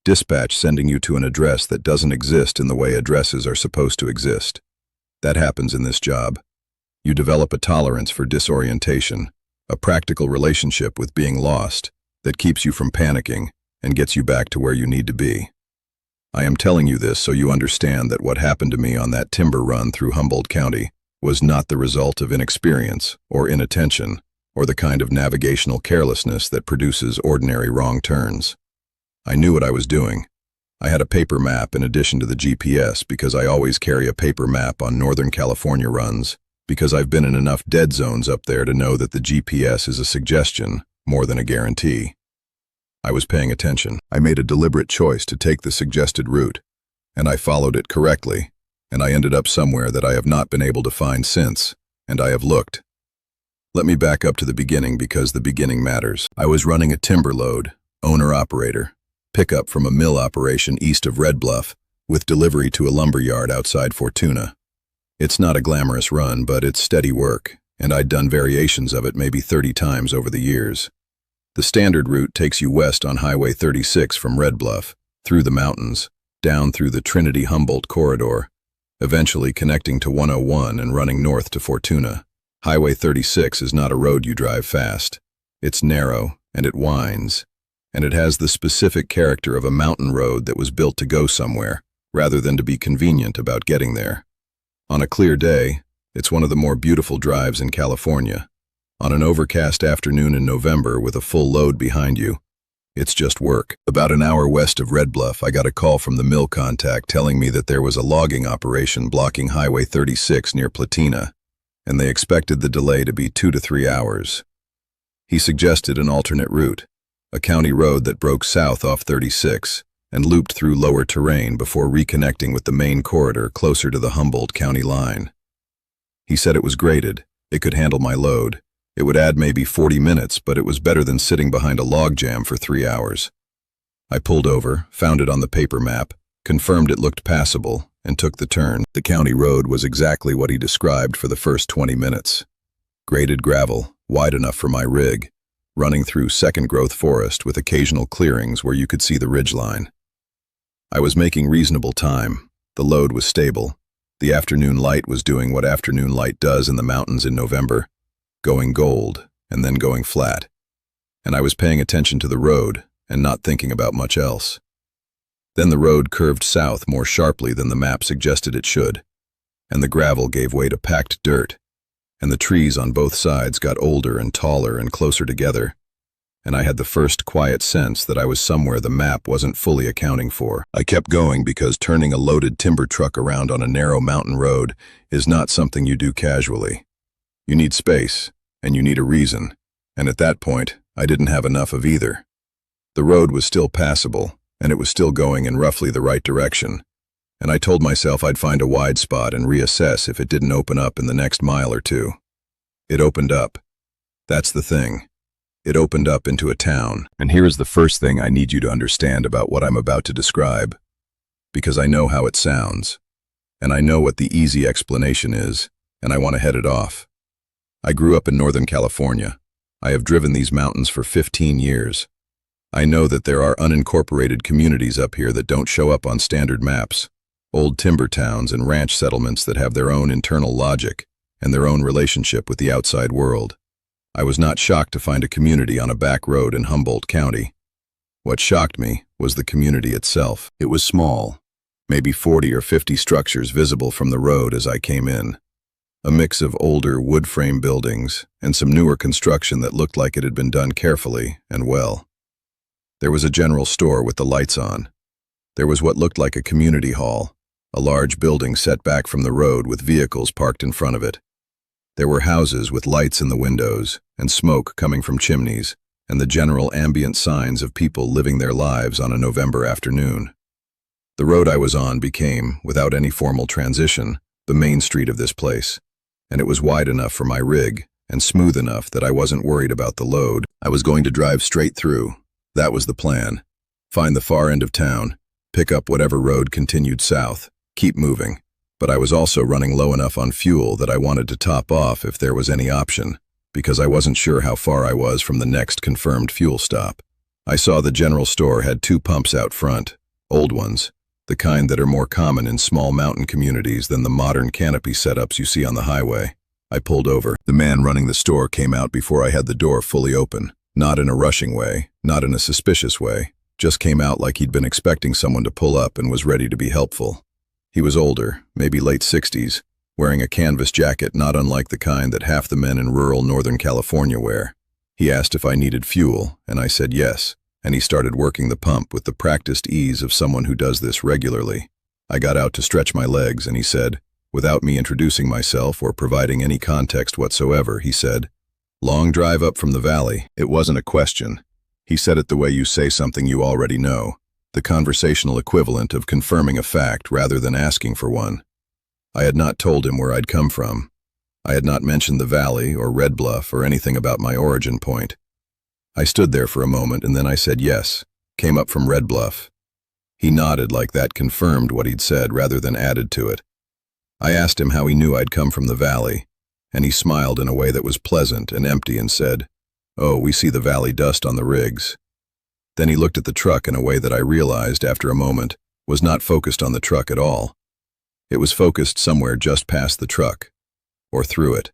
dispatch sending you to an address that doesn't exist in the way addresses are supposed to exist. That happens in this job. You develop a tolerance for disorientation, a practical relationship with being lost that keeps you from panicking and gets you back to where you need to be. I am telling you this so you understand that what happened to me on that timber run through Humboldt County was not the result of inexperience or inattention or the kind of navigational carelessness that produces ordinary wrong turns. I knew what I was doing. I had a paper map in addition to the GPS because I always carry a paper map on Northern California runs, because I've been in enough dead zones up there to know that the GPS is a suggestion more than a guarantee. I was paying attention. I made a deliberate choice to take the suggested route, and I followed it correctly, and I ended up somewhere that I have not been able to find since, and I have looked. Let me back up to the beginning because the beginning matters. I was running a timber load, owner-operator, pickup from a mill operation east of Red Bluff, with delivery to a lumber yard outside Fortuna. It's not a glamorous run, but it's steady work, and I'd done variations of it maybe 30 times over the years. The standard route takes you west on Highway 36 from Red Bluff, through the mountains, down through the Trinity-Humboldt corridor, eventually connecting to 101 and running north to Fortuna. Highway 36 is not a road you drive fast. It's narrow, and it winds, and it has the specific character of a mountain road that was built to go somewhere, rather than to be convenient about getting there. On a clear day, it's one of the more beautiful drives in California. On an overcast afternoon in November with a full load behind you, it's just work. About an hour west of Red Bluff, I got a call from the mill contact telling me that there was a logging operation blocking Highway 36 near Platina, and they expected the delay to be 2 to 3 hours. He suggested an alternate route, a county road that broke south off 36 and looped through lower terrain before reconnecting with the main corridor closer to the Humboldt County line. He said it was graded, it could handle my load. It would add maybe 40 minutes, but it was better than sitting behind a logjam for 3 hours. I pulled over, found it on the paper map, confirmed it looked passable, and took the turn. The county road was exactly what he described for the first 20 minutes. Graded gravel, wide enough for my rig, running through second-growth forest with occasional clearings where you could see the ridgeline. I was making reasonable time. The load was stable. The afternoon light was doing what afternoon light does in the mountains in November, going gold and then going flat. And I was paying attention to the road and not thinking about much else. Then the road curved south more sharply than the map suggested it should, and the gravel gave way to packed dirt, and the trees on both sides got older and taller and closer together, and I had the first quiet sense that I was somewhere the map wasn't fully accounting for. I kept going because turning a loaded timber truck around on a narrow mountain road is not something you do casually. You need space, and you need a reason, and at that point, I didn't have enough of either. The road was still passable, and it was still going in roughly the right direction, and I told myself I'd find a wide spot and reassess if it didn't open up in the next mile or two. It opened up. That's the thing. It opened up into a town, and here is the first thing I need you to understand about what I'm about to describe, because I know how it sounds, and I know what the easy explanation is, and I want to head it off. I grew up in Northern California. I have driven these mountains for 15 years. I know that there are unincorporated communities up here that don't show up on standard maps, old timber towns and ranch settlements that have their own internal logic and their own relationship with the outside world. I was not shocked to find a community on a back road in Humboldt County. What shocked me was the community itself. It was small, maybe 40 or 50 structures visible from the road as I came in. A mix of older wood frame buildings and some newer construction that looked like it had been done carefully and well. There was a general store with the lights on. There was what looked like a community hall, a large building set back from the road with vehicles parked in front of it. There were houses with lights in the windows and smoke coming from chimneys and the general ambient signs of people living their lives on a November afternoon. The road I was on became, without any formal transition, the main street of this place, and it was wide enough for my rig and smooth enough that I wasn't worried about the load. I was going to drive straight through. That was the plan. Find the far end of town, pick up whatever road continued south, keep moving. But I was also running low enough on fuel that I wanted to top off if there was any option, because I wasn't sure how far I was from the next confirmed fuel stop. I saw the general store had 2 pumps out front, old ones, the kind that are more common in small mountain communities than the modern canopy setups you see on the highway. I pulled over. The man running the store came out before I had the door fully open. Not in a rushing way, not in a suspicious way, just came out like he'd been expecting someone to pull up and was ready to be helpful. He was older, maybe late 60s, wearing a canvas jacket not unlike the kind that half the men in rural Northern California wear. He asked if I needed fuel, and I said yes, and he started working the pump with the practiced ease of someone who does this regularly. I got out to stretch my legs, and he said, without me introducing myself or providing any context whatsoever, he said, "Long drive up from the valley." It wasn't a question. He said it the way you say something you already know, the conversational equivalent of confirming a fact rather than asking for one. I had not told him where I'd come from. I had not mentioned the valley or Red Bluff or anything about my origin point. I stood there for a moment and then I said yes, came up from Red Bluff. He nodded like that confirmed what he'd said rather than added to it. I asked him how he knew I'd come from the valley, and he smiled in a way that was pleasant and empty and said, "Oh, we see the valley dust on the rigs." Then he looked at the truck in a way that I realized after a moment was not focused on the truck at all. It was focused somewhere just past the truck, or through it.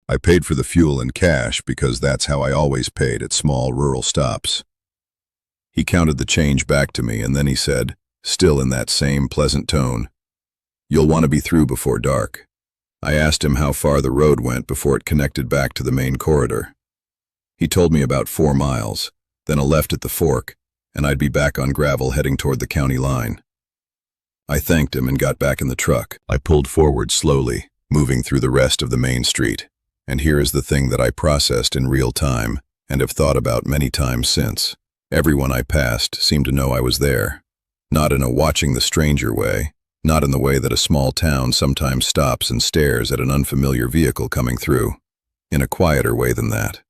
I paid for the fuel in cash because that's how I always paid at small rural stops. He counted the change back to me and then he said, still in that same pleasant tone, "You'll want to be through before dark." I asked him how far the road went before it connected back to the main corridor. He told me about 4 miles, then a left at the fork, and I'd be back on gravel heading toward the county line. I thanked him and got back in the truck. I pulled forward slowly, moving through the rest of the main street. And here is the thing that I processed in real time and have thought about many times since. Everyone I passed seemed to know I was there. Not in a watching the stranger way, not in the way that a small town sometimes stops and stares at an unfamiliar vehicle coming through. In a quieter way than that.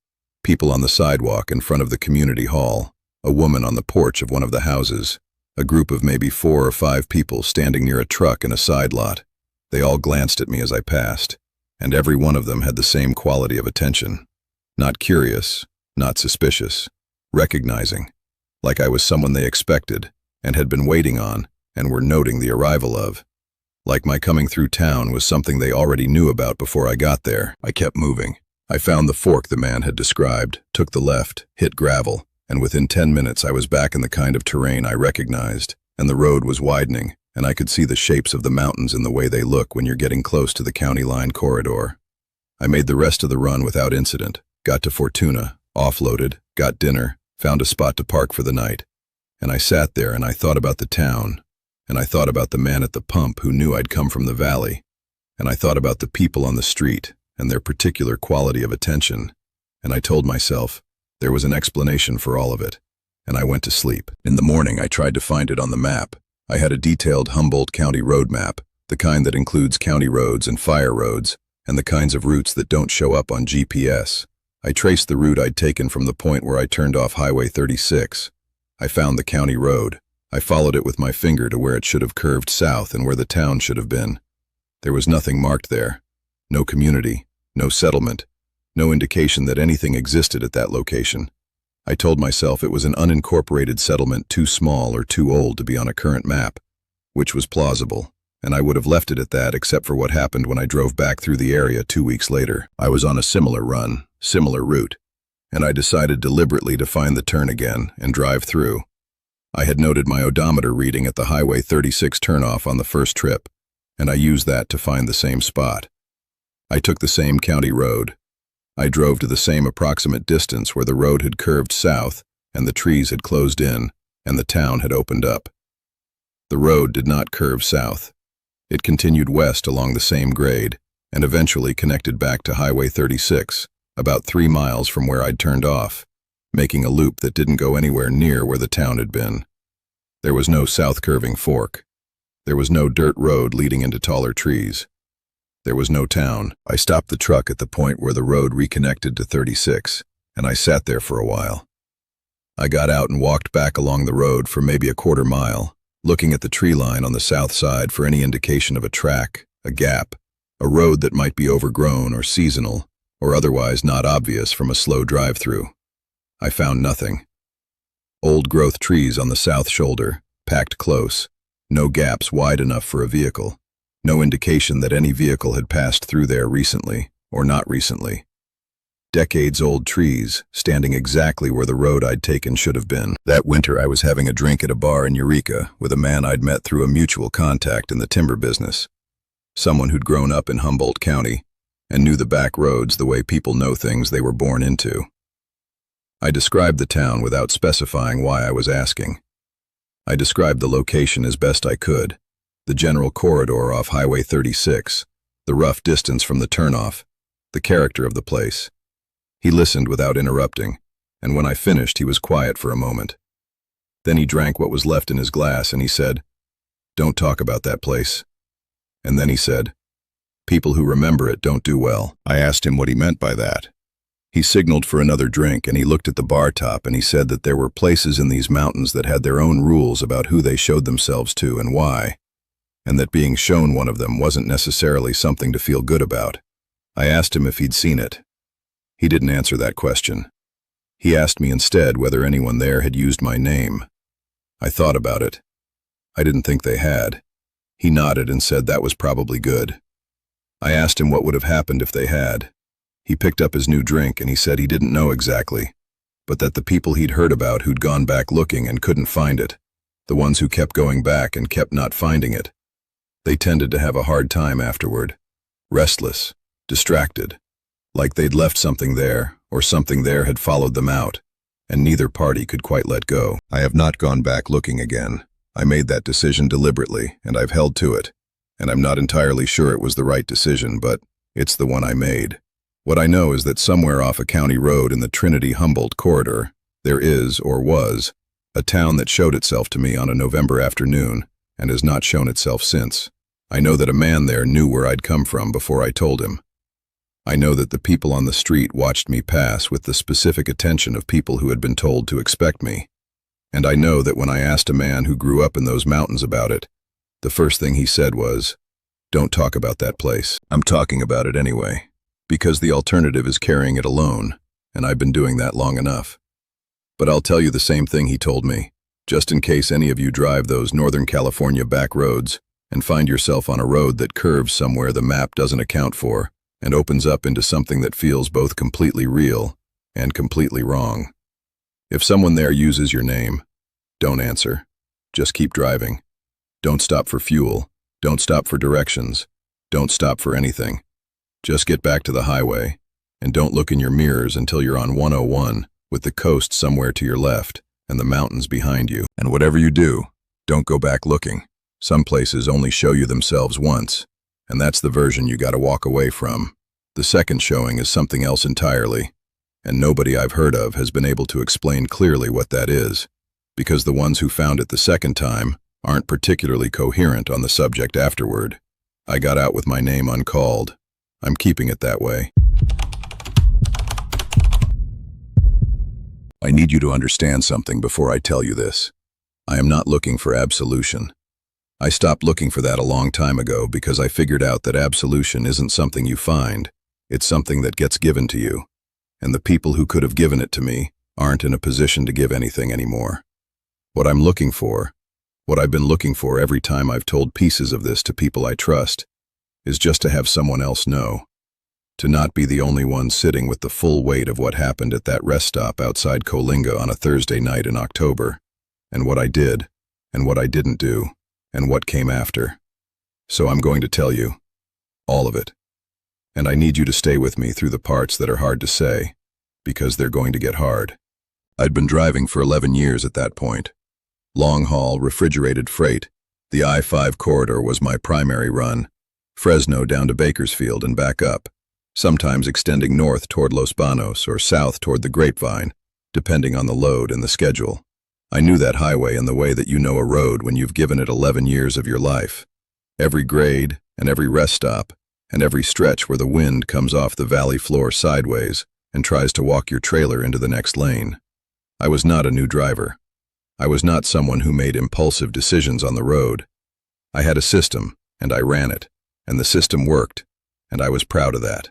People on the sidewalk in front of the community hall, a woman on the porch of one of the houses, A group of maybe 4 or 5 people standing near a truck in a side lot. They all glanced at me as I passed, and every one of them had the same quality of attention. Not curious, not suspicious, recognizing, like I was someone they expected and had been waiting on and were noting the arrival of. Like my coming through town was something they already knew about before I got there. I kept moving. I found the fork the man had described, took the left, hit gravel, and within 10 minutes I was back in the kind of terrain I recognized, and the road was widening, and I could see the shapes of the mountains in the way they look when you're getting close to the county line corridor. I made the rest of the run without incident, got to Fortuna, offloaded, got dinner, found a spot to park for the night, and I sat there and I thought about the town, and I thought about the man at the pump who knew I'd come from the valley, and I thought about the people on the street and their particular quality of attention, and I told myself there was an explanation for all of it, and I went to sleep. In the morning I tried to find it on the map. I had a detailed Humboldt County road map, the kind that includes county roads and fire roads, and the kinds of routes that don't show up on GPS. I traced the route I'd taken from the point where I turned off Highway 36. I found the county road. I followed it with my finger to where it should have curved south and where the town should have been. There was nothing marked there. No community, no settlement, no indication that anything existed at that location. I told myself it was an unincorporated settlement too small or too old to be on a current map, which was plausible, and I would have left it at that except for what happened when I drove back through the area 2 weeks later. I was on a similar run, similar route, and I decided deliberately to find the turn again and drive through. I had noted my odometer reading at the Highway 36 turnoff on the first trip, and I used that to find the same spot. I took the same county road. I drove to the same approximate distance where the road had curved south and the trees had closed in and the town had opened up. The road did not curve south. It continued west along the same grade and eventually connected back to Highway 36, about 3 miles from where I'd turned off, making a loop that didn't go anywhere near where the town had been. There was no south curving fork. There was no dirt road leading into taller trees. There was no town. I stopped the truck at the point where the road reconnected to 36, and I sat there for a while. I got out and walked back along the road for maybe a quarter mile, looking at the tree line on the south side for any indication of a track, a gap, a road that might be overgrown or seasonal, or otherwise not obvious from a slow drive-through. I found nothing. Old-growth trees on the south shoulder, packed close, no gaps wide enough for a vehicle. No indication that any vehicle had passed through there recently, or not recently. Decades-old trees, standing exactly where the road I'd taken should have been. That winter I was having a drink at a bar in Eureka with a man I'd met through a mutual contact in the timber business. Someone who'd grown up in Humboldt County and knew the back roads the way people know things they were born into. I described the town without specifying why I was asking. I described the location as best I could. The general corridor off Highway 36, the rough distance from the turnoff, the character of the place. He listened without interrupting, and when I finished he was quiet for a moment. Then he drank what was left in his glass and he said, "Don't talk about that place." And then he said, "People who remember it don't do well." I asked him what he meant by that. He signaled for another drink and he looked at the bar top and he said that there were places in these mountains that had their own rules about who they showed themselves to and why, and that being shown one of them wasn't necessarily something to feel good about. I asked him if he'd seen it. He didn't answer that question. He asked me instead whether anyone there had used my name. I thought about it. I didn't think they had. He nodded and said that was probably good. I asked him what would have happened if they had. He picked up his new drink and he said he didn't know exactly, but that the people he'd heard about who'd gone back looking and couldn't find it, the ones who kept going back and kept not finding it, they tended to have a hard time afterward, restless, distracted, like they'd left something there or something there had followed them out, and neither party could quite let go. I have not gone back looking again. I made that decision deliberately, and I've held to it, and I'm not entirely sure it was the right decision, but it's the one I made. What I know is that somewhere off a county road in the Trinity-Humboldt corridor, there is, or was, a town that showed itself to me on a November afternoon and has not shown itself since. I know that a man there knew where I'd come from before I told him. I know that the people on the street watched me pass with the specific attention of people who had been told to expect me. And I know that when I asked a man who grew up in those mountains about it, the first thing he said was, "Don't talk about that place." I'm talking about it anyway, because the alternative is carrying it alone, and I've been doing that long enough. But I'll tell you the same thing he told me, just in case any of you drive those Northern California back roads and find yourself on a road that curves somewhere the map doesn't account for and opens up into something that feels both completely real and completely wrong. If someone there uses your name, don't answer. Just keep driving. Don't stop for fuel. Don't stop for directions. Don't stop for anything. Just get back to the highway, and don't look in your mirrors until you're on 101 with the coast somewhere to your left and the mountains behind you. And whatever you do, don't go back looking. Some places only show you themselves once, and that's the version you gotta walk away from. The second showing is something else entirely, and nobody I've heard of has been able to explain clearly what that is, because the ones who found it the second time aren't particularly coherent on the subject afterward. I got out with my name uncalled. I'm keeping it that way. I need you to understand something before I tell you this. I am not looking for absolution. I stopped looking for that a long time ago because I figured out that absolution isn't something you find, it's something that gets given to you. And the people who could have given it to me aren't in a position to give anything anymore. What I'm looking for, what I've been looking for every time I've told pieces of this to people I trust, is just to have someone else know. To not be the only one sitting with the full weight of what happened at that rest stop outside Coalinga on a Thursday night in October, and what I did, and what I didn't do, and what came after. So I'm going to tell you, all of it. And I need you to stay with me through the parts that are hard to say, because they're going to get hard. I'd been driving for 11 years at that point. Long-haul, refrigerated freight. The I-5 corridor was my primary run. Fresno down to Bakersfield and back up, sometimes extending north toward Los Banos or south toward the Grapevine, depending on the load and the schedule. I knew that highway in the way that you know a road when you've given it 11 years of your life. Every grade and every rest stop and every stretch where the wind comes off the valley floor sideways and tries to walk your trailer into the next lane. I was not a new driver. I was not someone who made impulsive decisions on the road. I had a system, and I ran it, and the system worked, and I was proud of that.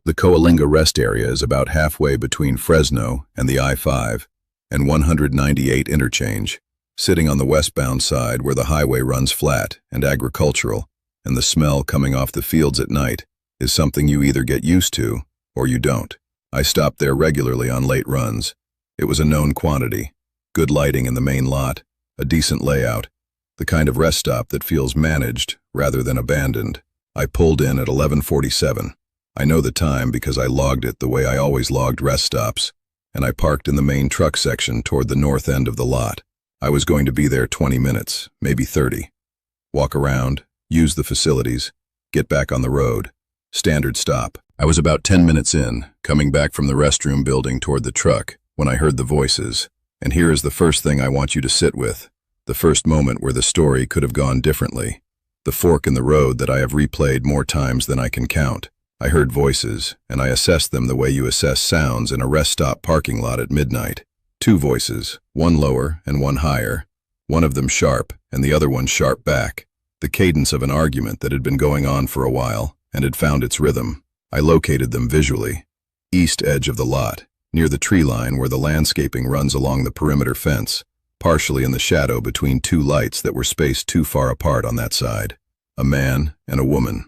The Coalinga rest area is about halfway between Fresno and the I-5 and 198 interchange, sitting on the westbound side where the highway runs flat and agricultural, and the smell coming off the fields at night is something you either get used to or you don't. I stopped there regularly on late runs. It was a known quantity. Good lighting in the main lot, a decent layout, the kind of rest stop that feels managed rather than abandoned. I pulled in at 11:47. I know the time because I logged it the way I always logged rest stops, and I parked in the main truck section toward the north end of the lot. I was going to be there 20 minutes, maybe 30. Walk around, use the facilities, get back on the road. Standard stop. I was about 10 minutes in, coming back from the restroom building toward the truck, when I heard the voices. And here is the first thing I want you to sit with, the first moment where the story could have gone differently, the fork in the road that I have replayed more times than I can count. I heard voices, and I assessed them the way you assess sounds in a rest stop parking lot at midnight. Two voices, one lower and one higher, one of them sharp and the other one sharp back, the cadence of an argument that had been going on for a while and had found its rhythm. I located them visually. East edge of the lot, near the tree line where the landscaping runs along the perimeter fence, partially in the shadow between two lights that were spaced too far apart on that side. A man and a woman.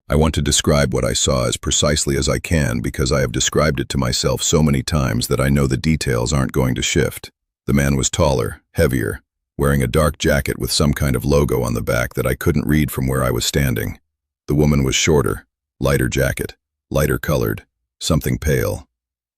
I want to describe what I saw as precisely as I can because I have described it to myself so many times that I know the details aren't going to shift. The man was taller, heavier, wearing a dark jacket with some kind of logo on the back that I couldn't read from where I was standing. The woman was shorter, lighter jacket, lighter colored, something pale.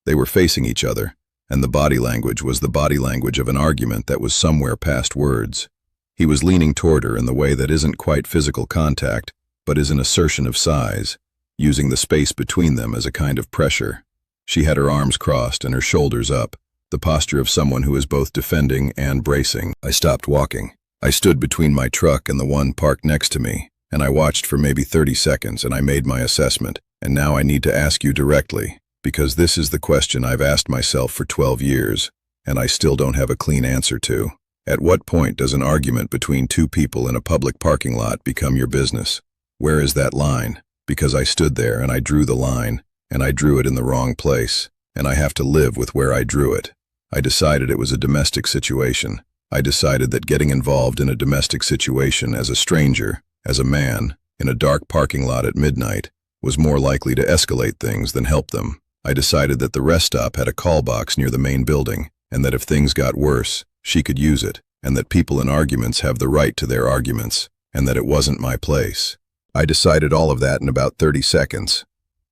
They were facing each other, and the body language was the body language of an argument that was somewhere past words. He was leaning toward her in the way that isn't quite physical contact, but is an assertion of size, using the space between them as a kind of pressure. She had her arms crossed and her shoulders up, the posture of someone who is both defending and bracing. I stopped walking. I stood between my truck and the one parked next to me, and I watched for maybe 30 seconds and I made my assessment. And now I need to ask you directly, because this is the question I've asked myself for 12 years. and I still don't have a clean answer to. At what point does an argument between two people in a public parking lot become your business? Where is that line? Because I stood there and I drew the line, and I drew it in the wrong place, and I have to live with where I drew it. I decided it was a domestic situation. I decided that getting involved in a domestic situation as a stranger, as a man, in a dark parking lot at midnight, was more likely to escalate things than help them. I decided that the rest stop had a call box near the main building, and that if things got worse, she could use it, and that people in arguments have the right to their arguments, and that it wasn't my place. I decided all of that in about 30 seconds,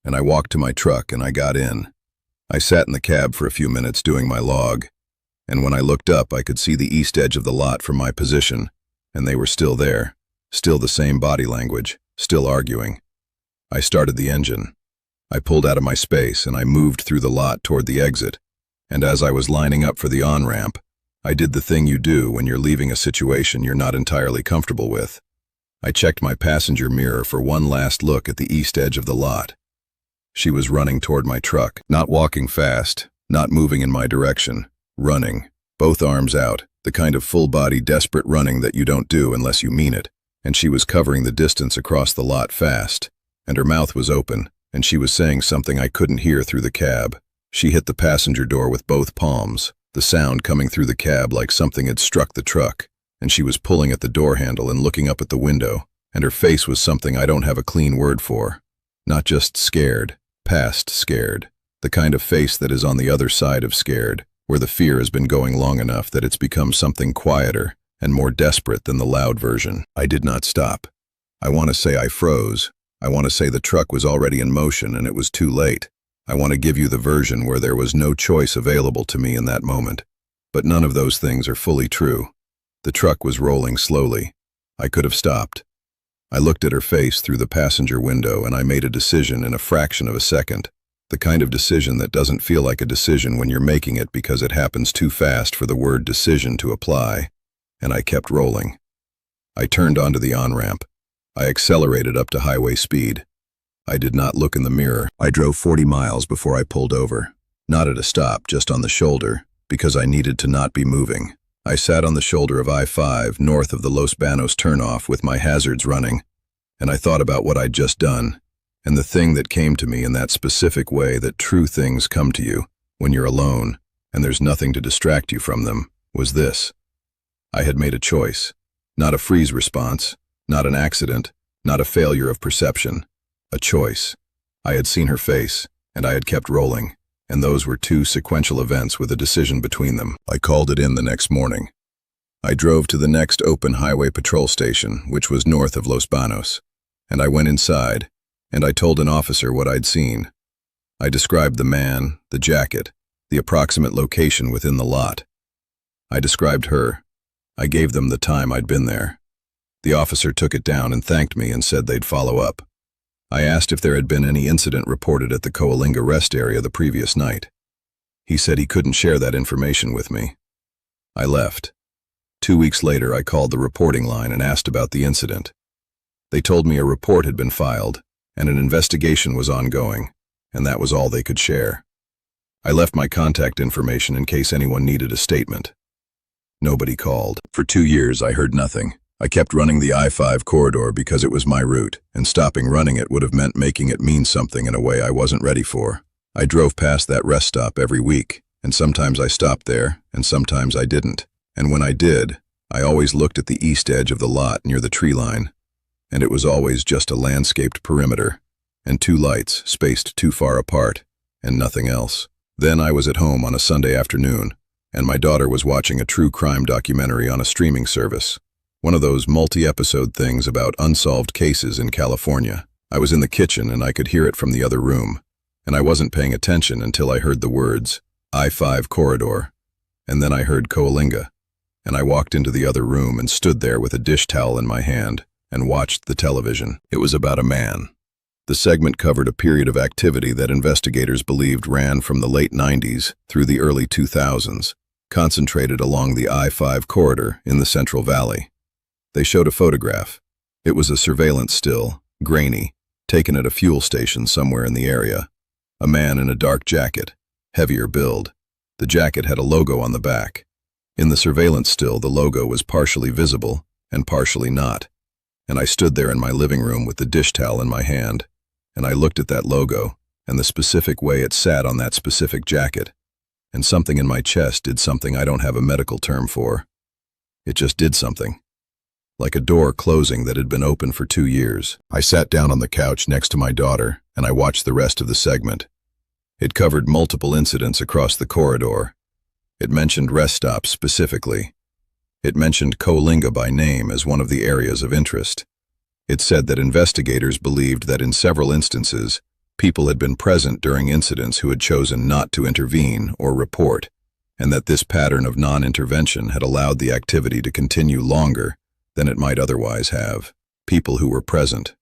and I walked to my truck and I got in. I sat in the cab for a few minutes doing my log, and when I looked up I could see the east edge of the lot from my position, and they were still there, still the same body language, still arguing. I started the engine. I pulled out of my space and I moved through the lot toward the exit, and as I was lining up for the on-ramp, I did the thing you do when you're leaving a situation you're not entirely comfortable with. I checked my passenger mirror for one last look at the east edge of the lot. She was running toward my truck, not walking fast, not moving in my direction, running, both arms out, the kind of full-body desperate running that you don't do unless you mean it, and she was covering the distance across the lot fast, and her mouth was open, and she was saying something I couldn't hear through the cab. She hit the passenger door with both palms, the sound coming through the cab like something had struck the truck, and she was pulling at the door handle and looking up at the window, and her face was something I don't have a clean word for. Not just scared, past scared, the kind of face that is on the other side of scared, where the fear has been going long enough that it's become something quieter and more desperate than the loud version. I did not stop. I want to say I froze. I want to say the truck was already in motion and it was too late. I want to give you the version where there was no choice available to me in that moment. But none of those things are fully true. The truck was rolling slowly. I could have stopped. I looked at her face through the passenger window and I made a decision in a fraction of a second. The kind of decision that doesn't feel like a decision when you're making it because it happens too fast for the word decision to apply. And I kept rolling. I turned onto the on-ramp. I accelerated up to highway speed. I did not look in the mirror. I drove 40 miles before I pulled over. Not at a stop, just on the shoulder, because I needed to not be moving. I sat on the shoulder of I-5 north of the Los Banos turnoff with my hazards running, and I thought about what I'd just done, and the thing that came to me in that specific way that true things come to you when you're alone and there's nothing to distract you from them, was this. I had made a choice. Not a freeze response, not an accident, not a failure of perception. A choice. I had seen her face, and I had kept rolling, and those were two sequential events with a decision between them. I called it in the next morning. I drove to the next open highway patrol station, which was north of Los Banos, and I went inside, and I told an officer what I'd seen. I described the man, the jacket, the approximate location within the lot. I described her. I gave them the time I'd been there. The officer took it down and thanked me and said they'd follow up. I asked if there had been any incident reported at the Coalinga rest area the previous night. He said he couldn't share that information with me. I left. 2 weeks later, I called the reporting line and asked about the incident. They told me a report had been filed and an investigation was ongoing, and that was all they could share. I left my contact information in case anyone needed a statement. Nobody called. For 2 years, I heard nothing. I kept running the I-5 corridor because it was my route, and stopping running it would have meant making it mean something in a way I wasn't ready for. I drove past that rest stop every week, and sometimes I stopped there, and sometimes I didn't. And when I did, I always looked at the east edge of the lot near the tree line, and it was always just a landscaped perimeter, and 2 lights spaced too far apart, and nothing else. Then I was at home on a Sunday afternoon, and my daughter was watching a true crime documentary on a streaming service. One of those multi-episode things about unsolved cases in California. I was in the kitchen and I could hear it from the other room, and I wasn't paying attention until I heard the words, I-5 corridor, and then I heard Coalinga, and I walked into the other room and stood there with a dish towel in my hand and watched the television. It was about a man. The segment covered a period of activity that investigators believed ran from the late 90s through the early 2000s, concentrated along the I-5 corridor in the Central Valley. They showed a photograph. It was a surveillance still, grainy, taken at a fuel station somewhere in the area. A man in a dark jacket, heavier build. The jacket had a logo on the back. In the surveillance still, the logo was partially visible and partially not. And I stood there in my living room with the dish towel in my hand, and I looked at that logo and the specific way it sat on that specific jacket, and something in my chest did something I don't have a medical term for. It just did something. Like a door closing that had been open for 2 years. I sat down on the couch next to my daughter, and I watched the rest of the segment. It covered multiple incidents across the corridor. It mentioned rest stops specifically. It mentioned Coalinga by name as one of the areas of interest. It said that investigators believed that in several instances, people had been present during incidents who had chosen not to intervene or report, and that this pattern of non-intervention had allowed the activity to continue longer than it might otherwise have. People who were present,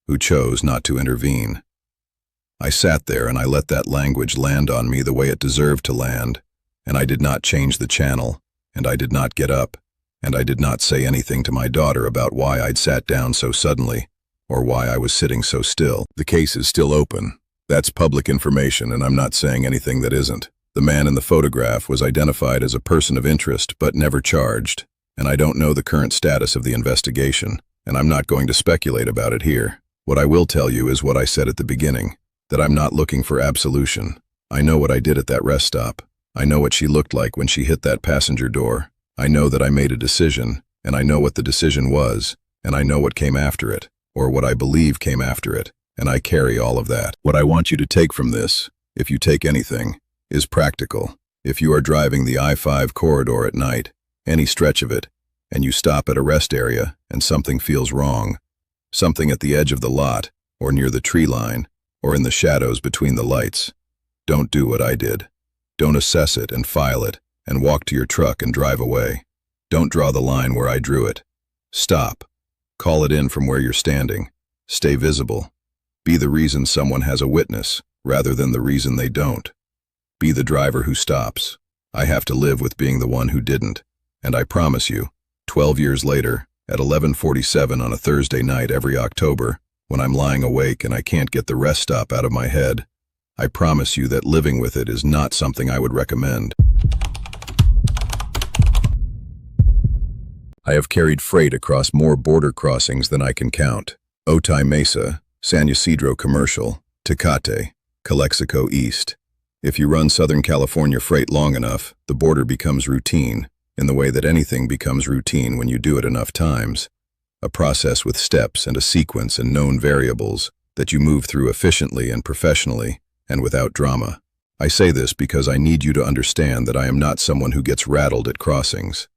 who chose not to intervene. I sat there and I let that language land on me the way it deserved to land, and I did not change the channel, and I did not get up, and I did not say anything to my daughter about why I'd sat down so suddenly, or why I was sitting so still. The case is still open. That's public information, and I'm not saying anything that isn't. The man in the photograph was identified as a person of interest, but never charged, and I don't know the current status of the investigation, and I'm not going to speculate about it here. What I will tell you is what I said at the beginning, that I'm not looking for absolution. I know what I did at that rest stop. I know what she looked like when she hit that passenger door. I know that I made a decision, and I know what the decision was, and I know what came after it, or what I believe came after it, and I carry all of that. What I want you to take from this, if you take anything, is practical. If you are driving the I-5 corridor at night, any stretch of it, and you stop at a rest area and something feels wrong, something at the edge of the lot, or near the tree line, or in the shadows between the lights, don't do what I did. Don't assess it and file it, and walk to your truck and drive away. Don't draw the line where I drew it. Stop. Call it in from where you're standing. Stay visible. Be the reason someone has a witness, rather than the reason they don't. Be the driver who stops. I have to live with being the one who didn't. And I promise you, 12 years later, at 11:47 on a Thursday night every October, when I'm lying awake and I can't get the rest stop out of my head, I promise you that living with it is not something I would recommend. I have carried freight across more border crossings than I can count. Otay Mesa, San Ysidro Commercial, Tecate, Calexico East. If you run Southern California freight long enough, the border becomes routine, in the way that anything becomes routine when you do it enough times. A process with steps and a sequence and known variables that you move through efficiently and professionally and without drama. I say this because I need you to understand that I am not someone who gets rattled at crossings.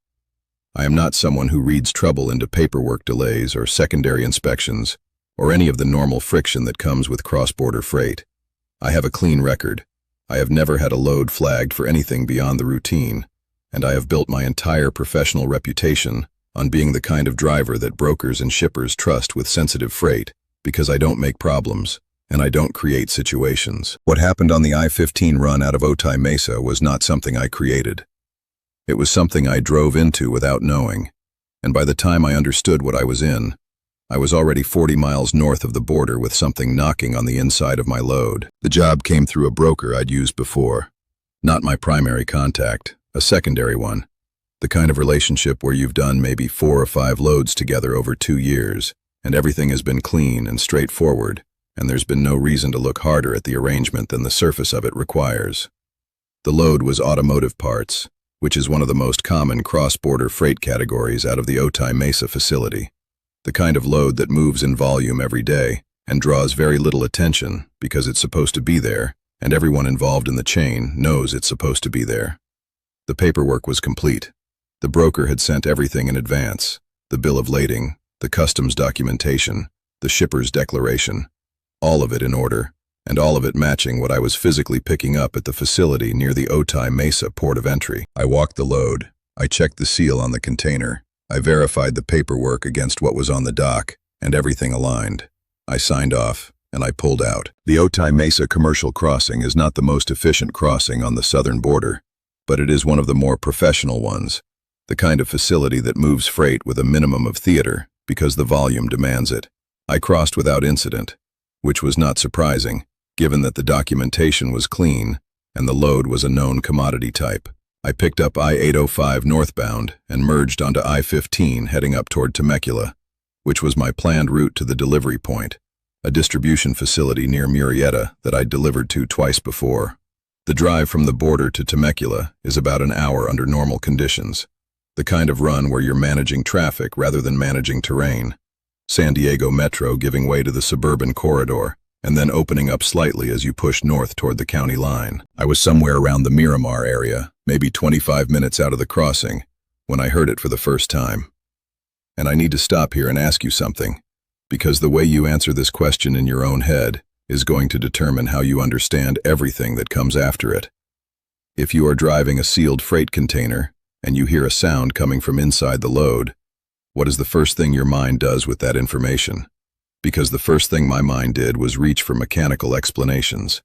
I am not someone who reads trouble into paperwork delays or secondary inspections or any of the normal friction that comes with cross-border freight. I have a clean record. I have never had a load flagged for anything beyond the routine, and I have built my entire professional reputation on being the kind of driver that brokers and shippers trust with sensitive freight because I don't make problems and I don't create situations. What happened on the I-15 run out of Otay Mesa was not something I created. It was something I drove into without knowing, and by the time I understood what I was in, I was already 40 miles north of the border with something knocking on the inside of my load. The job came through a broker I'd used before. Not my primary contact, a secondary one. The kind of relationship where you've done maybe 4 or 5 loads together over 2 years, and everything has been clean and straightforward, and there's been no reason to look harder at the arrangement than the surface of it requires. The load was automotive parts, which is one of the most common cross-border freight categories out of the Otay Mesa facility. The kind of load that moves in volume every day and draws very little attention because it's supposed to be there, and everyone involved in the chain knows it's supposed to be there. The paperwork was complete. The broker had sent everything in advance: the bill of lading, the customs documentation, the shipper's declaration, all of it in order, and all of it matching what I was physically picking up at the facility near the Otay Mesa port of entry. I walked the load. I checked the seal on the container. I verified the paperwork against what was on the dock, and everything aligned. I signed off, and I pulled out. The Otay Mesa commercial crossing is not the most efficient crossing on the southern border, but it is one of the more professional ones, the kind of facility that moves freight with a minimum of theater because the volume demands it. I crossed without incident, which was not surprising, given that the documentation was clean and the load was a known commodity type. I picked up I-805 northbound and merged onto I-15 heading up toward Temecula, which was my planned route to the delivery point, a distribution facility near Murrieta that I'd delivered to twice before. The drive from the border to Temecula is about an hour under normal conditions, the kind of run where you're managing traffic rather than managing terrain. San Diego Metro giving way to the suburban corridor, and then opening up slightly as you push north toward the county line. I was somewhere around the Miramar area, maybe 25 minutes out of the crossing, when I heard it for the first time. And I need to stop here and ask you something, because the way you answer this question in your own head is going to determine how you understand everything that comes after it. If you are driving a sealed freight container and you hear a sound coming from inside the load, what is the first thing your mind does with that information? Because the first thing my mind did was reach for mechanical explanations.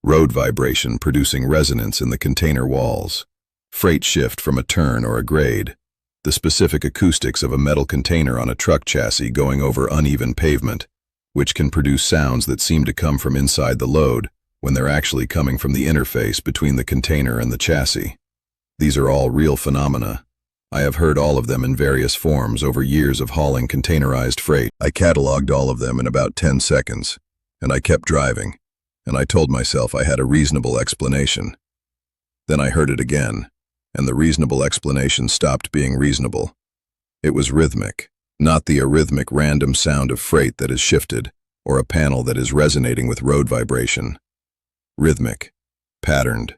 Road vibration producing resonance in the container walls, freight shift from a turn or a grade, the specific acoustics of a metal container on a truck chassis going over uneven pavement, which can produce sounds that seem to come from inside the load when they're actually coming from the interface between the container and the chassis. These are all real phenomena. I have heard all of them in various forms over years of hauling containerized freight. I cataloged all of them in about 10 seconds, and I kept driving, and I told myself I had a reasonable explanation. Then I heard it again, and the reasonable explanation stopped being reasonable. It was rhythmic, not the arrhythmic random sound of freight that is shifted, or a panel that is resonating with road vibration. Rhythmic, patterned,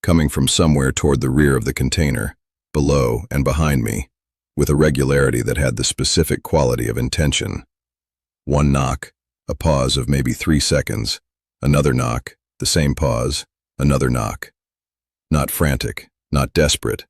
coming from somewhere toward the rear of the container, below and behind me, with a regularity that had the specific quality of intention. One knock, a pause of maybe 3 seconds, another knock, the same pause, another knock. Not frantic, not desperate,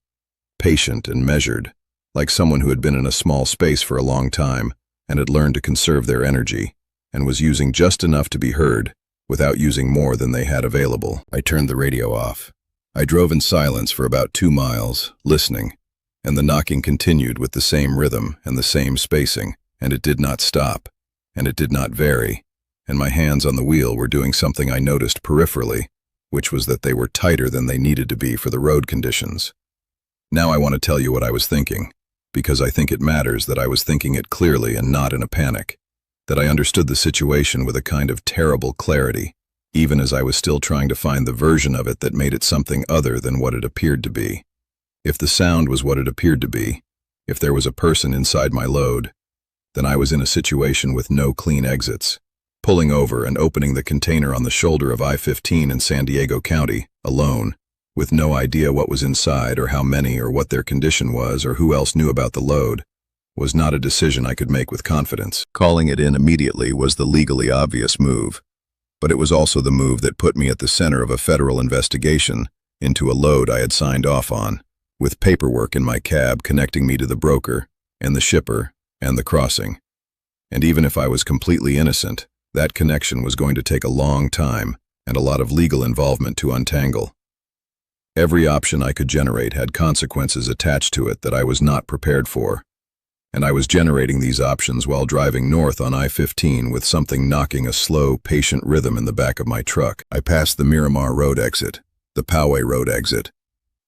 patient and measured, like someone who had been in a small space for a long time and had learned to conserve their energy and was using just enough to be heard without using more than they had available. I turned the radio off. I drove in silence for about 2 miles, listening, and the knocking continued with the same rhythm and the same spacing, and it did not stop, and it did not vary, and my hands on the wheel were doing something I noticed peripherally, which was that they were tighter than they needed to be for the road conditions. Now I want to tell you what I was thinking, because I think it matters that I was thinking it clearly and not in a panic, that I understood the situation with a kind of terrible clarity, even as I was still trying to find the version of it that made it something other than what it appeared to be. If the sound was what it appeared to be, if there was a person inside my load, then I was in a situation with no clean exits, pulling over and opening the container on the shoulder of I-15 in San Diego County, alone, with no idea what was inside or how many or what their condition was or who else knew about the load, was not a decision I could make with confidence. Calling it in immediately was the legally obvious move, but it was also the move that put me at the center of a federal investigation into a load I had signed off on, with paperwork in my cab connecting me to the broker and the shipper and the crossing. And even if I was completely innocent, that connection was going to take a long time and a lot of legal involvement to untangle. Every option I could generate had consequences attached to it that I was not prepared for, and I was generating these options while driving north on I-15 with something knocking a slow, patient rhythm in the back of my truck. I passed the Miramar Road exit, the Poway Road exit,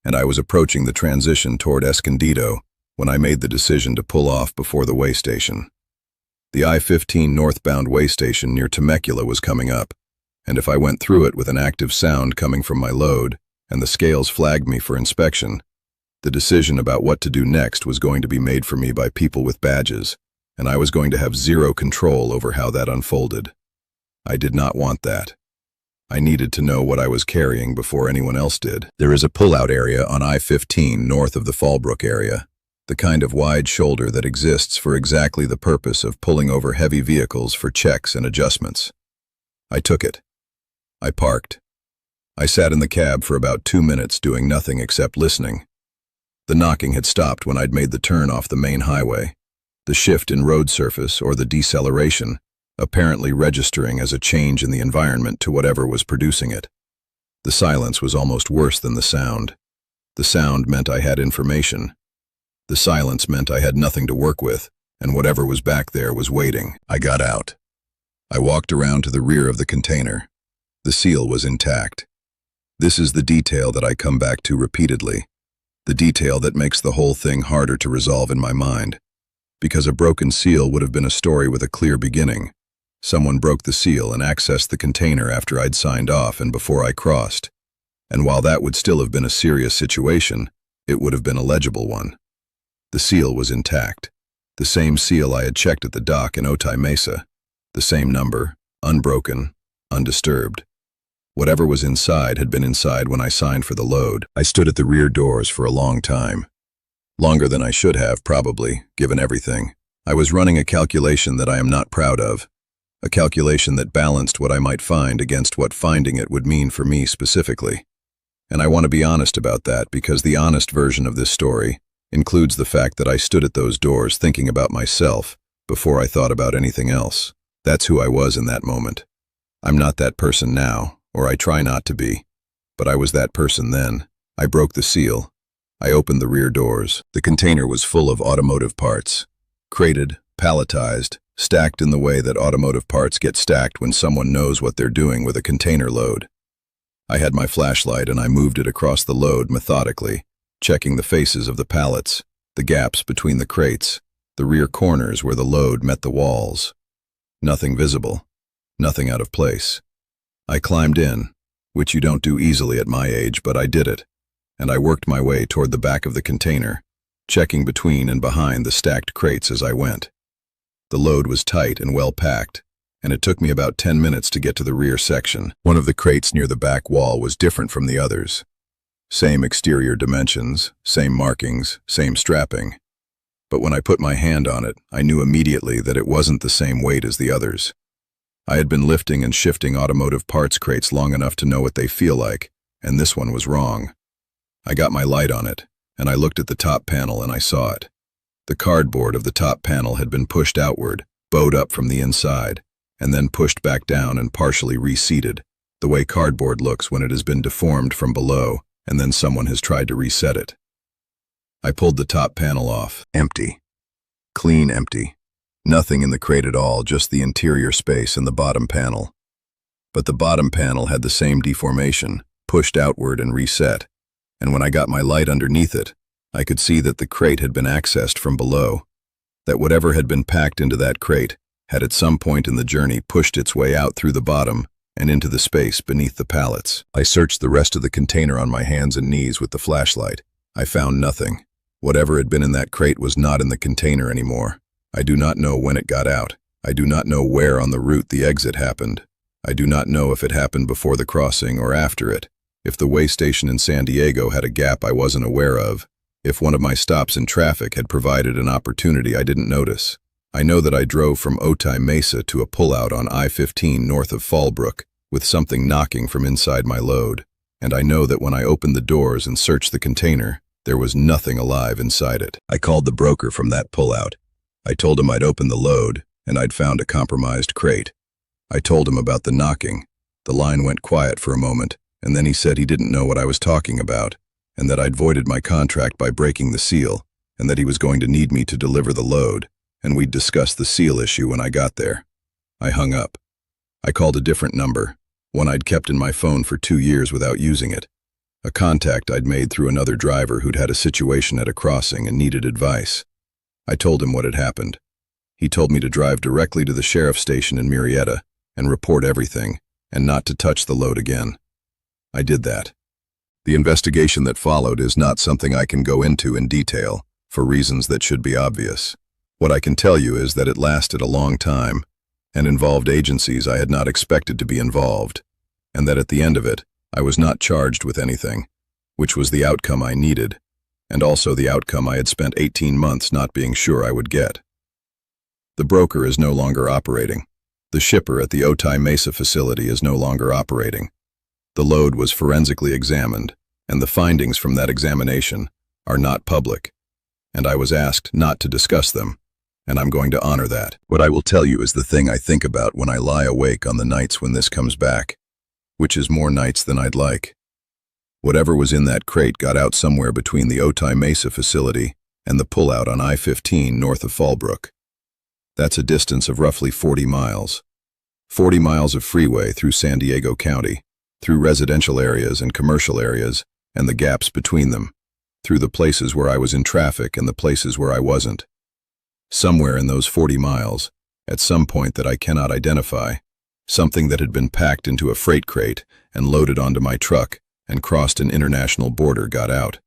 and I was approaching the transition toward Escondido when I made the decision to pull off before the way station. The I-15 northbound way station near Temecula was coming up, and if I went through it with an active sound coming from my load, and the scales flagged me for inspection, the decision about what to do next was going to be made for me by people with badges, and I was going to have zero control over how that unfolded. I did not want that. I needed to know what I was carrying before anyone else did. There is a pull-out area on I-15 north of the Fallbrook area, the kind of wide shoulder that exists for exactly the purpose of pulling over heavy vehicles for checks and adjustments. I took it. I parked. I sat in the cab for about 2 minutes doing nothing except listening. The knocking had stopped when I'd made the turn off the main highway, the shift in road surface or the deceleration, apparently registering as a change in the environment to whatever was producing it. The silence was almost worse than the sound. The sound meant I had information. The silence meant I had nothing to work with, and whatever was back there was waiting. I got out. I walked around to the rear of the container. The seal was intact. This is the detail that I come back to repeatedly, the detail that makes the whole thing harder to resolve in my mind. Because a broken seal would have been a story with a clear beginning. Someone broke the seal and accessed the container after I'd signed off and before I crossed. And while that would still have been a serious situation, it would have been a legible one. The seal was intact. The same seal I had checked at the dock in Otay Mesa. The same number, unbroken, undisturbed. Whatever was inside had been inside when I signed for the load. I stood at the rear doors for a long time. Longer than I should have, probably, given everything. I was running a calculation that I am not proud of. A calculation that balanced what I might find against what finding it would mean for me specifically. And I want to be honest about that because the honest version of this story includes the fact that I stood at those doors thinking about myself before I thought about anything else. That's who I was in that moment. I'm not that person now, or I try not to be. But I was that person then. I broke the seal. I opened the rear doors. The container was full of automotive parts. Crated, palletized, stacked in the way that automotive parts get stacked when someone knows what they're doing with a container load. I had my flashlight and I moved it across the load methodically, checking the faces of the pallets, the gaps between the crates, the rear corners where the load met the walls. Nothing visible, nothing out of place. I climbed in, which you don't do easily at my age, but I did it, and I worked my way toward the back of the container, checking between and behind the stacked crates as I went. The load was tight and well packed, and it took me about 10 minutes to get to the rear section. One of the crates near the back wall was different from the others. Same exterior dimensions, same markings, same strapping. But when I put my hand on it, I knew immediately that it wasn't the same weight as the others. I had been lifting and shifting automotive parts crates long enough to know what they feel like, and this one was wrong. I got my light on it, and I looked at the top panel and I saw it. The cardboard of the top panel had been pushed outward, bowed up from the inside, and then pushed back down and partially reseated, the way cardboard looks when it has been deformed from below, and then someone has tried to reset it. I pulled the top panel off. Empty. Clean empty. Nothing in the crate at all, just the interior space and the bottom panel. But the bottom panel had the same deformation, pushed outward and reset, and when I got my light underneath it, I could see that the crate had been accessed from below, that whatever had been packed into that crate had at some point in the journey pushed its way out through the bottom and into the space beneath the pallets. I searched the rest of the container on my hands and knees with the flashlight. I found nothing. Whatever had been in that crate was not in the container anymore. I do not know when it got out. I do not know where on the route the exit happened. I do not know if it happened before the crossing or after it, if the way station in San Diego had a gap I wasn't aware of, if one of my stops in traffic had provided an opportunity I didn't notice. I know that I drove from Otay Mesa to a pullout on I-15 north of Fallbrook with something knocking from inside my load, and I know that when I opened the doors and searched the container, there was nothing alive inside it. I called the broker from that pullout. I told him I'd opened the load, and I'd found a compromised crate. I told him about the knocking. The line went quiet for a moment, and then he said he didn't know what I was talking about, and that I'd voided my contract by breaking the seal, and that he was going to need me to deliver the load, and we'd discuss the seal issue when I got there. I hung up. I called a different number, one I'd kept in my phone for 2 years without using it. A contact I'd made through another driver who'd had a situation at a crossing and needed advice. I told him what had happened. He told me to drive directly to the sheriff's station in Murrieta and report everything, and not to touch the load again. I did that. The investigation that followed is not something I can go into in detail, for reasons that should be obvious. What I can tell you is that it lasted a long time, and involved agencies I had not expected to be involved, and that at the end of it, I was not charged with anything, which was the outcome I needed, and also the outcome I had spent 18 months not being sure I would get. The broker is no longer operating. The shipper at the Otay Mesa facility is no longer operating. The load was forensically examined, and the findings from that examination are not public, and I was asked not to discuss them, and I'm going to honor that. What I will tell you is the thing I think about when I lie awake on the nights when this comes back, which is more nights than I'd like. Whatever was in that crate got out somewhere between the Otay Mesa facility and the pullout on I-15 north of Fallbrook. That's a distance of roughly 40 miles. 40 miles of freeway through San Diego County, through residential areas and commercial areas, and the gaps between them, through the places where I was in traffic and the places where I wasn't. Somewhere in those 40 miles, at some point that I cannot identify, something that had been packed into a freight crate and loaded onto my truck and crossed an international border got out.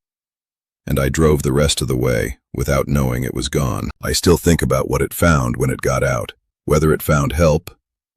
And I drove the rest of the way without knowing it was gone. I still think about what it found when it got out, whether it found help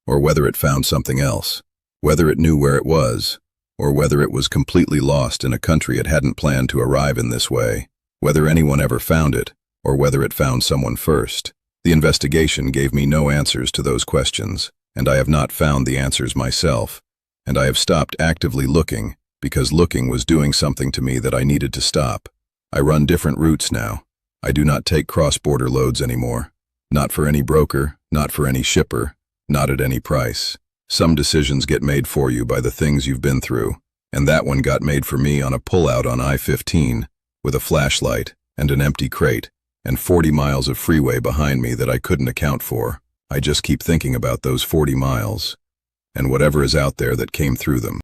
or whether it found something else, whether it knew where it was, or whether it was completely lost in a country it hadn't planned to arrive in this way, whether anyone ever found it, or whether it found someone first. The investigation gave me no answers to those questions, and I have not found the answers myself, and I have stopped actively looking because looking was doing something to me that I needed to stop. I run different routes now. I do not take cross-border loads anymore. Not for any broker, not for any shipper, not at any price. Some decisions get made for you by the things you've been through, and that one got made for me on a pullout on I-15 with a flashlight and an empty crate and 40 miles of freeway behind me that I couldn't account for. I just keep thinking about those 40 miles and whatever is out there that came through them.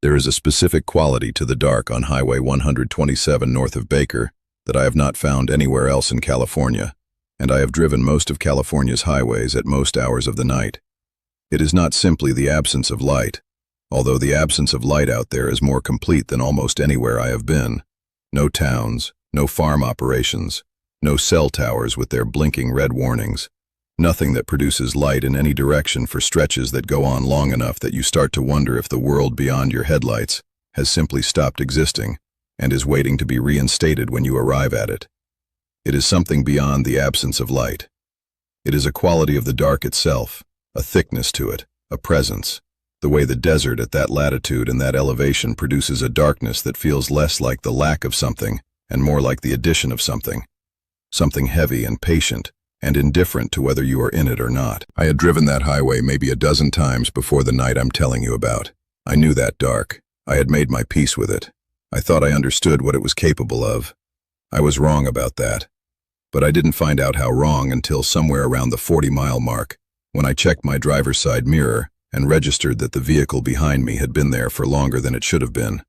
There is a specific quality to the dark on Highway 127 north of Baker that I have not found anywhere else in California, and I have driven most of California's highways at most hours of the night. It is not simply the absence of light, although the absence of light out there is more complete than almost anywhere I have been. No towns, no farm operations, no cell towers with their blinking red warnings. Nothing that produces light in any direction for stretches that go on long enough that you start to wonder if the world beyond your headlights has simply stopped existing and is waiting to be reinstated when you arrive at it. It is something beyond the absence of light. It is a quality of the dark itself, a thickness to it, a presence. The way the desert at that latitude and that elevation produces a darkness that feels less like the lack of something and more like the addition of something. Something heavy and patient and indifferent to whether you are in it or not. I had driven that highway maybe a dozen times before the night I'm telling you about. I knew that dark. I had made my peace with it. I thought I understood what it was capable of. I was wrong about that. But I didn't find out how wrong until somewhere around the 40-mile mark, when I checked my driver's side mirror and registered that the vehicle behind me had been there for longer than it should have been,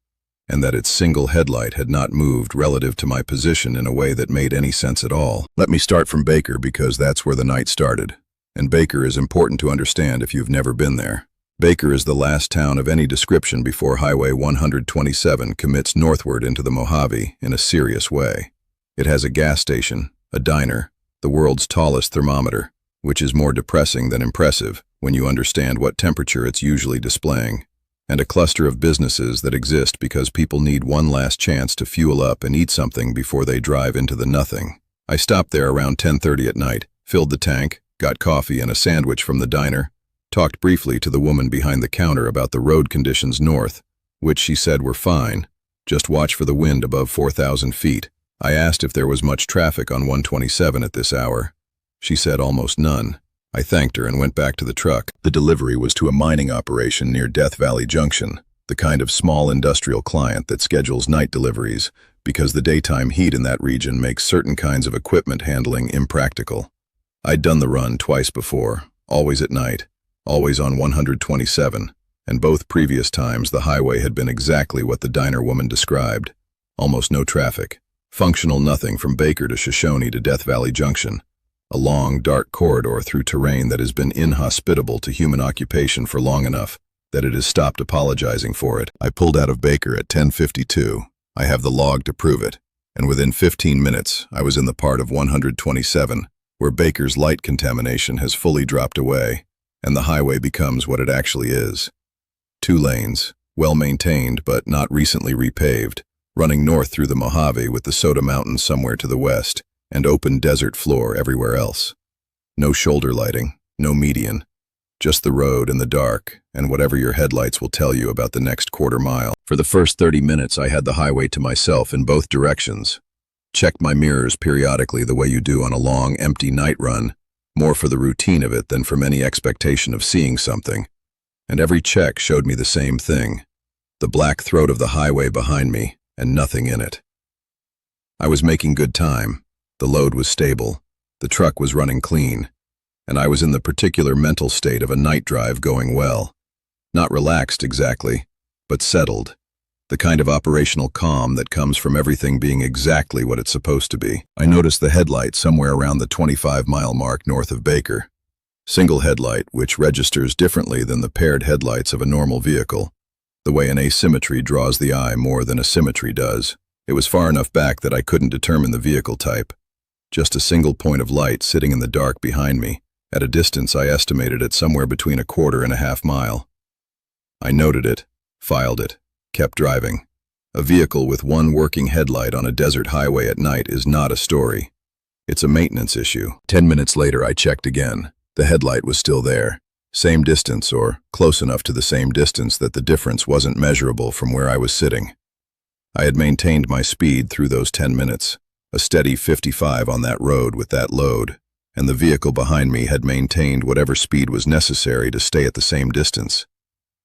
and that its single headlight had not moved relative to my position in a way that made any sense at all. Let me start from Baker because that's where the night started, and Baker is important to understand if you've never been there. Baker is the last town of any description before Highway 127 commits northward into the Mojave in a serious way. It has a gas station, a diner, the world's tallest thermometer, which is more depressing than impressive when you understand what temperature it's usually displaying, and a cluster of businesses that exist because people need one last chance to fuel up and eat something before they drive into the nothing. I stopped there around 10:30 at night, filled the tank, got coffee and a sandwich from the diner, talked briefly to the woman behind the counter about the road conditions north, which she said were fine, just watch for the wind above 4,000 feet. I asked if there was much traffic on 127 at this hour. She said almost none. I thanked her and went back to the truck. The delivery was to a mining operation near Death Valley Junction, the kind of small industrial client that schedules night deliveries because the daytime heat in that region makes certain kinds of equipment handling impractical. I'd done the run twice before, always at night, always on 127, and both previous times the highway had been exactly what the diner woman described. Almost no traffic. Functional nothing from Baker to Shoshone to Death Valley Junction. A long, dark corridor through terrain that has been inhospitable to human occupation for long enough that it has stopped apologizing for it. I pulled out of Baker at 10:52. I have the log to prove it. And within 15 minutes, I was in the part of 127 where Baker's light contamination has fully dropped away, and the highway becomes what it actually is. 2 lanes, well-maintained but not recently repaved, running north through the Mojave with the Soda Mountains somewhere to the west, and open desert floor everywhere else. No shoulder lighting, no median, just the road and the dark, and whatever your headlights will tell you about the next quarter mile. For the first 30 minutes, I had the highway to myself in both directions. Checked my mirrors periodically the way you do on a long, empty night run, more for the routine of it than from any expectation of seeing something. And every check showed me the same thing, the black throat of the highway behind me, and nothing in it. I was making good time. The load was stable, the truck was running clean, and I was in the particular mental state of a night drive going well. Not relaxed exactly, but settled. The kind of operational calm that comes from everything being exactly what it's supposed to be. I noticed the headlight somewhere around the 25-mile mark north of Baker. Single headlight, which registers differently than the paired headlights of a normal vehicle, the way an asymmetry draws the eye more than a symmetry does. It was far enough back that I couldn't determine the vehicle type. Just a single point of light sitting in the dark behind me, at a distance I estimated at somewhere between a quarter and a half mile. I noted it, filed it, kept driving. A vehicle with one working headlight on a desert highway at night is not a story. It's a maintenance issue. 10 minutes later I checked again. The headlight was still there. Same distance, or close enough to the same distance that the difference wasn't measurable from where I was sitting. I had maintained my speed through those 10 minutes, a steady 55 on that road with that load, and the vehicle behind me had maintained whatever speed was necessary to stay at the same distance.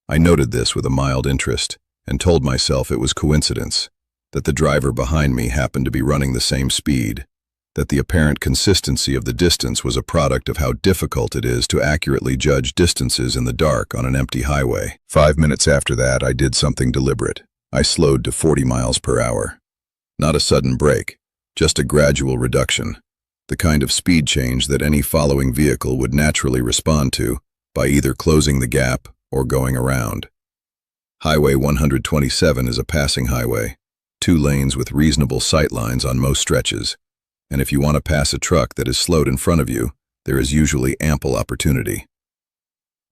I noted this with a mild interest, and told myself it was coincidence, that the driver behind me happened to be running the same speed, that the apparent consistency of the distance was a product of how difficult it is to accurately judge distances in the dark on an empty highway. 5 minutes after that, I did something deliberate. I slowed to 40 miles per hour. Not a sudden brake, just a gradual reduction, the kind of speed change that any following vehicle would naturally respond to by either closing the gap or going around. Highway 127 is a passing highway, 2 lanes with reasonable sight lines on most stretches, and if you want to pass a truck that is slowed in front of you, there is usually ample opportunity.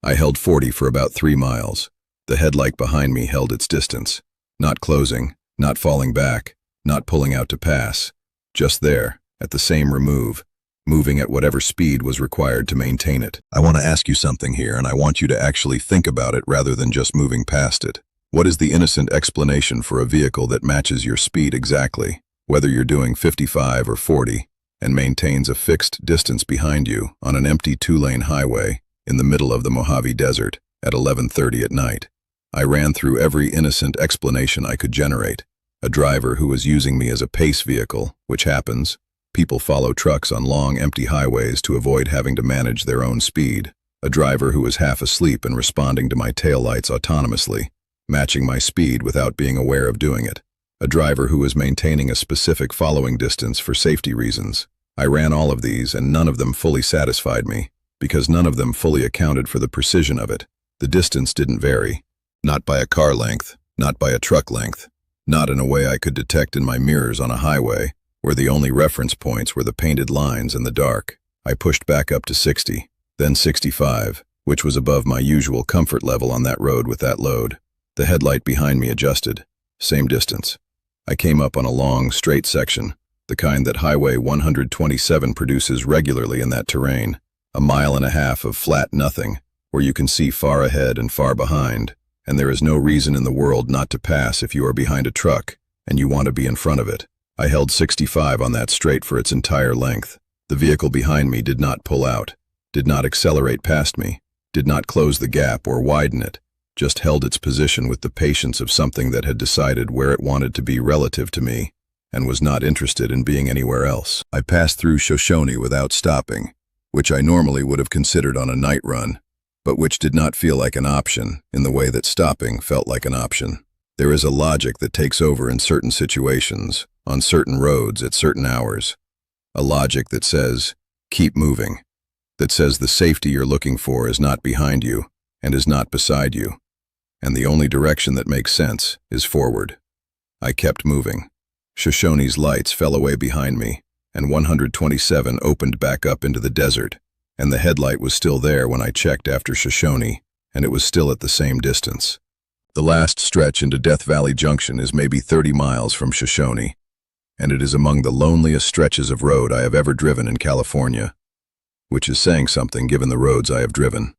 I held 40 for about 3 miles. The headlight behind me held its distance, not closing, not falling back, not pulling out to pass, just there, at the same remove, moving at whatever speed was required to maintain it. I want to ask you something here, and I want you to actually think about it rather than just moving past it. What is the innocent explanation for a vehicle that matches your speed exactly, whether you're doing 55 or 40, and maintains a fixed distance behind you on an empty 2-lane highway in the middle of the Mojave Desert at 11:30 at night? I ran through every innocent explanation I could generate. A driver who was using me as a pace vehicle, which happens. People follow trucks on long, empty highways to avoid having to manage their own speed. A driver who was half asleep and responding to my taillights autonomously, matching my speed without being aware of doing it. A driver who was maintaining a specific following distance for safety reasons. I ran all of these, and none of them fully satisfied me, because none of them fully accounted for the precision of it. The distance didn't vary. Not by a car length, not by a truck length, not in a way I could detect in my mirrors on a highway, where the only reference points were the painted lines in the dark. I pushed back up to 60, then 65, which was above my usual comfort level on that road with that load. The headlight behind me adjusted. Same distance. I came up on a long, straight section, the kind that Highway 127 produces regularly in that terrain, a mile and a half of flat nothing, where you can see far ahead and far behind, and there is no reason in the world not to pass if you are behind a truck and you want to be in front of it. I held 65 on that straight for its entire length. The vehicle behind me did not pull out, did not accelerate past me, did not close the gap or widen it, just held its position with the patience of something that had decided where it wanted to be relative to me and was not interested in being anywhere else. I passed through Shoshone without stopping, which I normally would have considered on a night run, but which did not feel like an option in the way that stopping felt like an option. There is a logic that takes over in certain situations, on certain roads at certain hours. A logic that says, keep moving. That says the safety you're looking for is not behind you and is not beside you. And the only direction that makes sense is forward. I kept moving. Shoshone's lights fell away behind me, and 127 opened back up into the desert, and the headlight was still there when I checked after Shoshone, and it was still at the same distance. The last stretch into Death Valley Junction is maybe 30 miles from Shoshone, and it is among the loneliest stretches of road I have ever driven in California, which is saying something given the roads I have driven.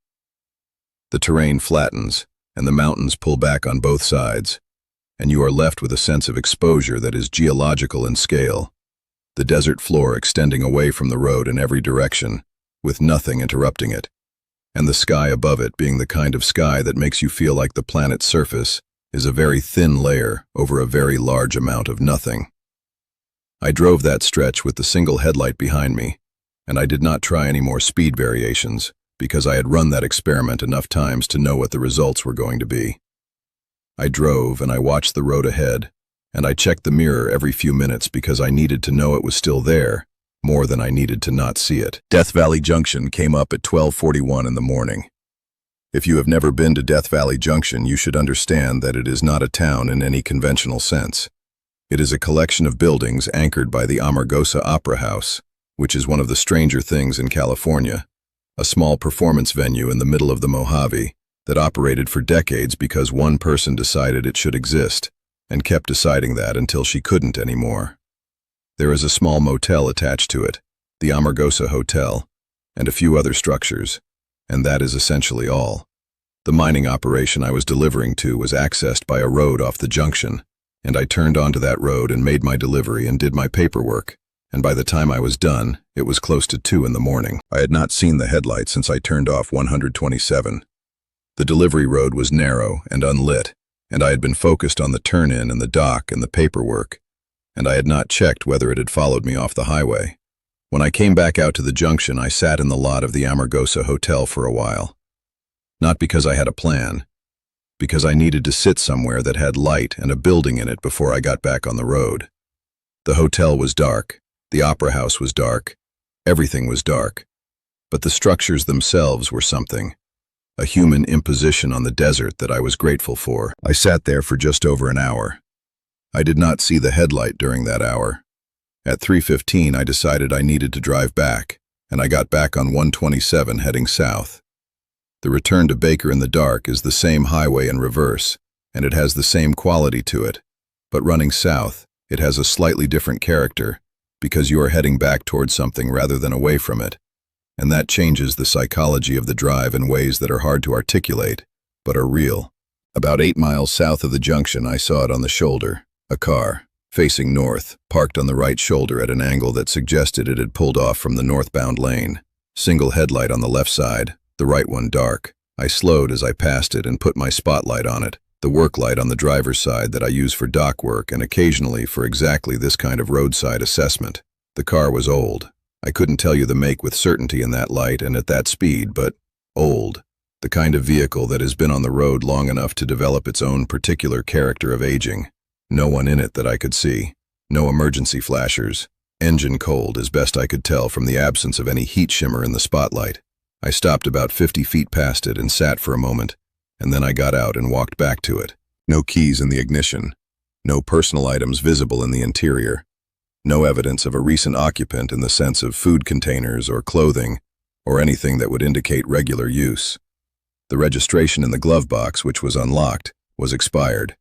The terrain flattens, and the mountains pull back on both sides, and you are left with a sense of exposure that is geological in scale, the desert floor extending away from the road in every direction, with nothing interrupting it, and the sky above it being the kind of sky that makes you feel like the planet's surface is a very thin layer over a very large amount of nothing. I drove that stretch with the single headlight behind me, and I did not try any more speed variations, because I had run that experiment enough times to know what the results were going to be. I drove and I watched the road ahead, and I checked the mirror every few minutes because I needed to know it was still there, more than I needed to not see it. Death Valley Junction came up at 12:41 in the morning. If you have never been to Death Valley Junction, you should understand that it is not a town in any conventional sense. It is a collection of buildings anchored by the Amargosa Opera House, which is one of the stranger things in California, a small performance venue in the middle of the Mojave that operated for decades because one person decided it should exist, and kept deciding that until she couldn't anymore. There is a small motel attached to it, the Amargosa Hotel, and a few other structures, and that is essentially all. The mining operation I was delivering to was accessed by a road off the junction, and I turned onto that road and made my delivery and did my paperwork, and by the time I was done, it was close to 2 in the morning. I had not seen the headlight since I turned off 127. The delivery road was narrow and unlit, and I had been focused on the turn-in and the dock and the paperwork, and I had not checked whether it had followed me off the highway. When I came back out to the junction, I sat in the lot of the Amargosa Hotel for a while. Not because I had a plan, because I needed to sit somewhere that had light and a building in it before I got back on the road. The hotel was dark, the opera house was dark, everything was dark, but the structures themselves were something, a human imposition on the desert that I was grateful for. I sat there for just over an hour. I did not see the headlight during that hour. At 3:15, I decided I needed to drive back, and I got back on 127 heading south. The return to Baker in the dark is the same highway in reverse, and it has the same quality to it, but running south, it has a slightly different character, because you are heading back towards something rather than away from it, and that changes the psychology of the drive in ways that are hard to articulate, but are real. About 8 miles south of the junction, I saw it on the shoulder, a car, facing north, parked on the right shoulder at an angle that suggested it had pulled off from the northbound lane. Single headlight on the left side, the right one dark. I slowed as I passed it and put my spotlight on it, the work light on the driver's side that I use for dock work and occasionally for exactly this kind of roadside assessment. The car was old. I couldn't tell you the make with certainty in that light and at that speed, but old. The kind of vehicle that has been on the road long enough to develop its own particular character of aging. No one in it that I could see. No emergency flashers. Engine cold as best I could tell from the absence of any heat shimmer in the spotlight. I stopped about 50 feet past it and sat for a moment, and then I got out and walked back to it. No keys in the ignition. No personal items visible in the interior. No evidence of a recent occupant in the sense of food containers or clothing or anything that would indicate regular use. The registration in the glove box, which was unlocked, was expired.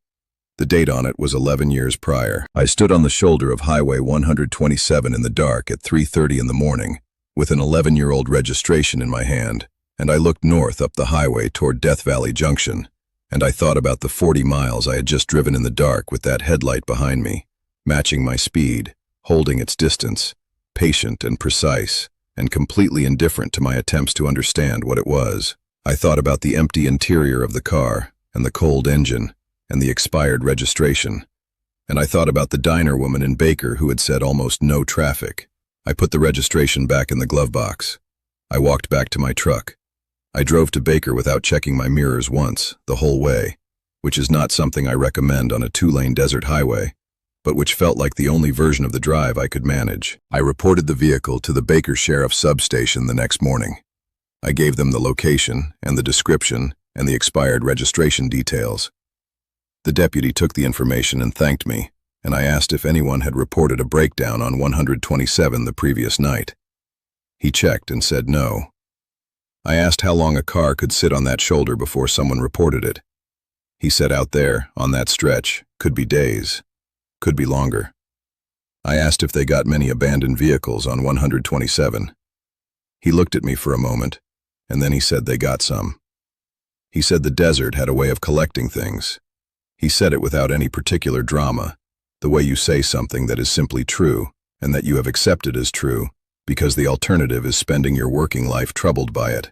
The date on it was 11 years prior. I stood on the shoulder of Highway 127 in the dark at 3:30 in the morning, with an 11-year-old registration in my hand, and I looked north up the highway toward Death Valley Junction, and I thought about the 40 miles I had just driven in the dark with that headlight behind me, matching my speed, holding its distance, patient and precise, and completely indifferent to my attempts to understand what it was. I thought about the empty interior of the car, and the cold engine, and the expired registration, and I thought about the diner woman in Baker who had said almost no traffic. I put the registration back in the glove box. I walked back to my truck. I drove to Baker without checking my mirrors once, the whole way, which is not something I recommend on a 2-lane desert highway, but which felt like the only version of the drive I could manage. I reported the vehicle to the Baker Sheriff's substation the next morning. I gave them the location and the description and the expired registration details. The deputy took the information and thanked me, and I asked if anyone had reported a breakdown on 127 the previous night. He checked and said no. I asked how long a car could sit on that shoulder before someone reported it. He said out there, on that stretch, could be days, could be longer. I asked if they got many abandoned vehicles on 127. He looked at me for a moment, and then he said they got some. He said the desert had a way of collecting things. He said it without any particular drama, the way you say something that is simply true, and that you have accepted as true, because the alternative is spending your working life troubled by it.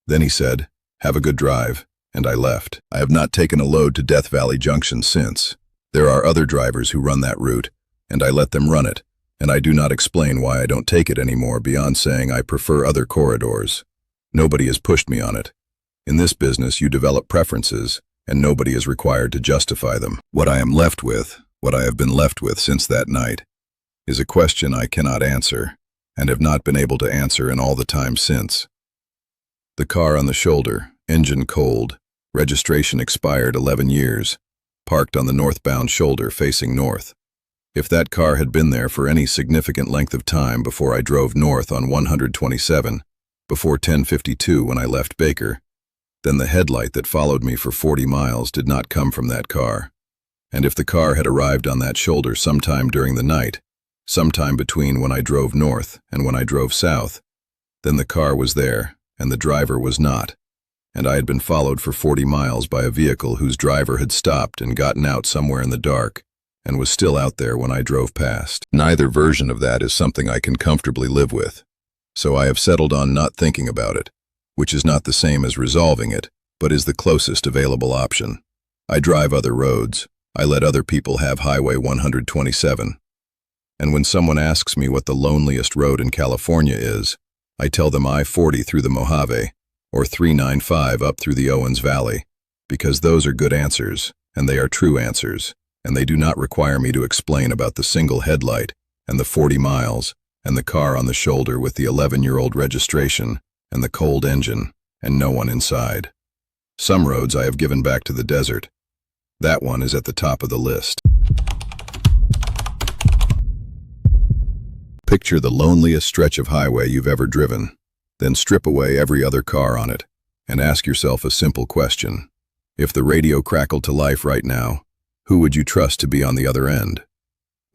Then he said, "Have a good drive," and I left. I have not taken a load to Death Valley Junction since. There are other drivers who run that route, and I let them run it, And I do not explain why I don't take it anymore beyond saying I prefer other corridors. Nobody has pushed me on it. In this business, you develop preferences, and nobody is required to justify them. What I am left with, what I have been left with since that night, is a question I cannot answer, and have not been able to answer in all the time since. The car on the shoulder, engine cold, registration expired 11 years, parked on the northbound shoulder facing north. If that car had been there for any significant length of time before I drove north on 127, before 10:52 when I left Baker, then the headlight that followed me for 40 miles did not come from that car. And if the car had arrived on that shoulder sometime during the night, sometime between when I drove north and when I drove south, then the car was there and the driver was not, and I had been followed for 40 miles by a vehicle whose driver had stopped and gotten out somewhere in the dark and was still out there when I drove past. Neither version of that is something I can comfortably live with, so I have settled on not thinking about it, which is not the same as resolving it, but is the closest available option. I drive other roads. I let other people have Highway 127. And when someone asks me what the loneliest road in California is, I tell them I-40 through the Mojave, or 395 up through the Owens Valley, because those are good answers, and they are true answers, and they do not require me to explain about the single headlight, and the 40 miles, and the car on the shoulder with the 11-year-old registration, and the cold engine, and no one inside. Some roads I have given back to the desert. That one is at the top of the list. Picture the loneliest stretch of highway you've ever driven, then strip away every other car on it, and ask yourself a simple question. If the radio crackled to life right now, who would you trust to be on the other end?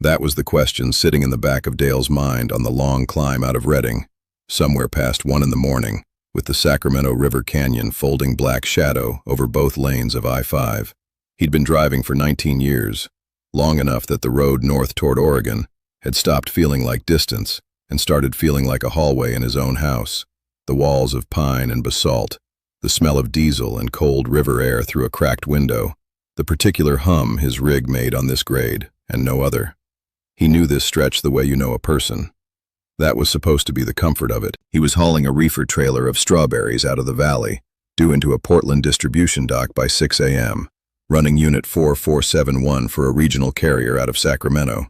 That was the question sitting in the back of Dale's mind on the long climb out of Redding, somewhere past 1 in the morning, with the Sacramento River Canyon folding black shadow over both lanes of I-5. He'd been driving for 19 years, long enough that the road north toward Oregon had stopped feeling like distance and started feeling like a hallway in his own house. The walls of pine and basalt, the smell of diesel and cold river air through a cracked window, the particular hum his rig made on this grade, and no other. He knew this stretch the way you know a person. That was supposed to be the comfort of it. He was hauling a reefer trailer of strawberries out of the valley, due into a Portland distribution dock by 6 a.m., running Unit 4471 for a regional carrier out of Sacramento.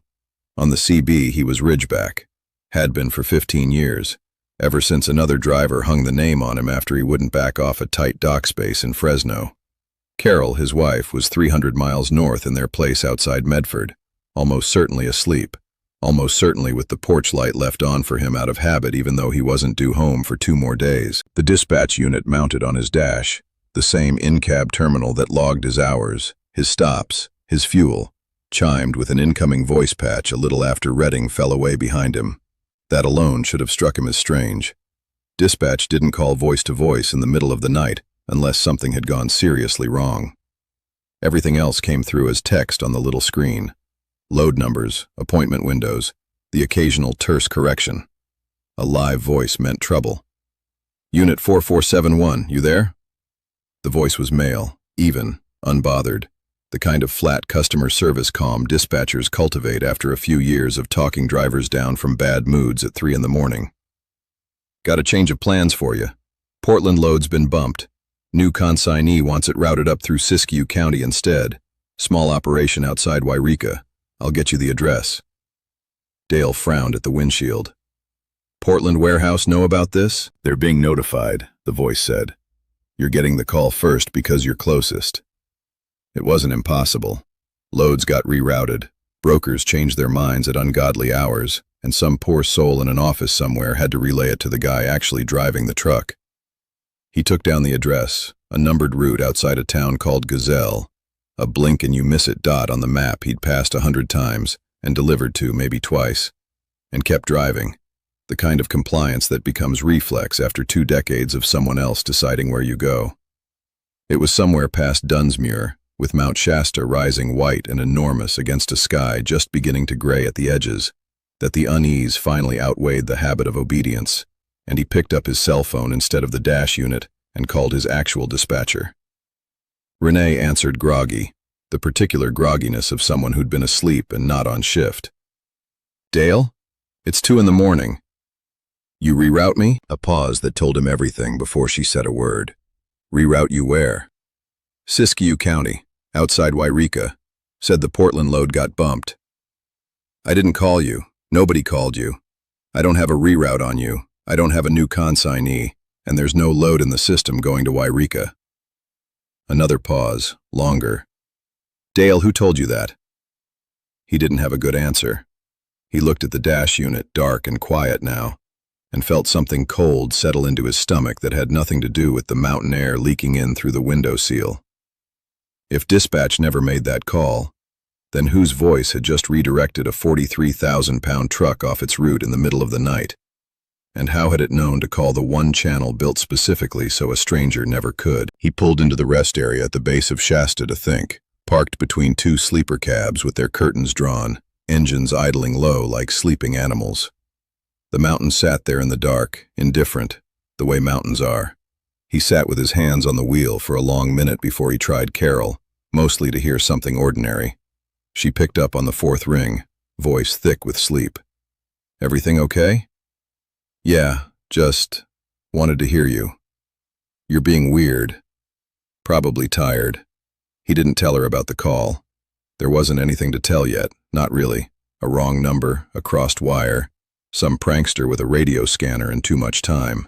On the CB, he was Ridgeback, had been for 15 years, ever since another driver hung the name on him after he wouldn't back off a tight dock space in Fresno. Carol, his wife, was 300 miles north in their place outside Medford, almost certainly asleep, almost certainly with the porch light left on for him out of habit even though he wasn't due home for 2 more days. The dispatch unit mounted on his dash, the same in-cab terminal that logged his hours, his stops, his fuel, chimed with an incoming voice patch a little after Redding fell away behind him. That alone should have struck him as strange. Dispatch didn't call voice-to-voice in the middle of the night unless something had gone seriously wrong. Everything else came through as text on the little screen. Load numbers, appointment windows, the occasional terse correction. A live voice meant trouble. Unit 4471, you there? The voice was male, even, unbothered, the kind of flat customer service calm dispatchers cultivate after a few years of talking drivers down from bad moods at 3 in the morning. Got a change of plans for you. Portland load's been bumped. New consignee wants it routed up through Siskiyou County instead. Small operation outside Wairika. I'll get you the address. Dale frowned at the windshield. Portland warehouse know about this? They're being notified, the voice said. You're getting the call first because you're closest. It wasn't impossible. Loads got rerouted. Brokers changed their minds at ungodly hours, and some poor soul in an office somewhere had to relay it to the guy actually driving the truck. He took down the address, a numbered route outside a town called Gazelle, a blink-and-you-miss-it dot on the map he'd passed 100 times and delivered to maybe twice, and kept driving, the kind of compliance that becomes reflex after 2 decades of someone else deciding where you go. It was somewhere past Dunsmuir, with Mount Shasta rising white and enormous against a sky just beginning to gray at the edges, that the unease finally outweighed the habit of obedience, and he picked up his cell phone instead of the dash unit and called his actual dispatcher. Renee answered groggy, the particular grogginess of someone who'd been asleep and not on shift. Dale? It's 2 in the morning. You reroute me? A pause that told him everything before she said a word. Reroute you where? Siskiyou County, outside Wairika. Said the Portland load got bumped. I didn't call you. Nobody called you. I don't have a reroute on you. I don't have a new consignee, and there's no load in the system going to Wairika. Another pause, longer. Dale, who told you that? He didn't have a good answer. He looked at the dash unit, dark and quiet now, and felt something cold settle into his stomach that had nothing to do with the mountain air leaking in through the window seal. If dispatch never made that call, then whose voice had just redirected a 43,000-pound truck off its route in the middle of the night? And how had it known to call the one channel built specifically so a stranger never could? He pulled into the rest area at the base of Shasta to think, parked between 2 sleeper cabs with their curtains drawn, engines idling low like sleeping animals. The mountain sat there in the dark, indifferent, the way mountains are. He sat with his hands on the wheel for a long minute before he tried Carol, mostly to hear something ordinary. She picked up on the 4th ring, voice thick with sleep. Everything okay? Yeah, just wanted to hear you. You're being weird. Probably tired. He didn't tell her about the call. There wasn't anything to tell yet, not really. A wrong number, a crossed wire, some prankster with a radio scanner and too much time.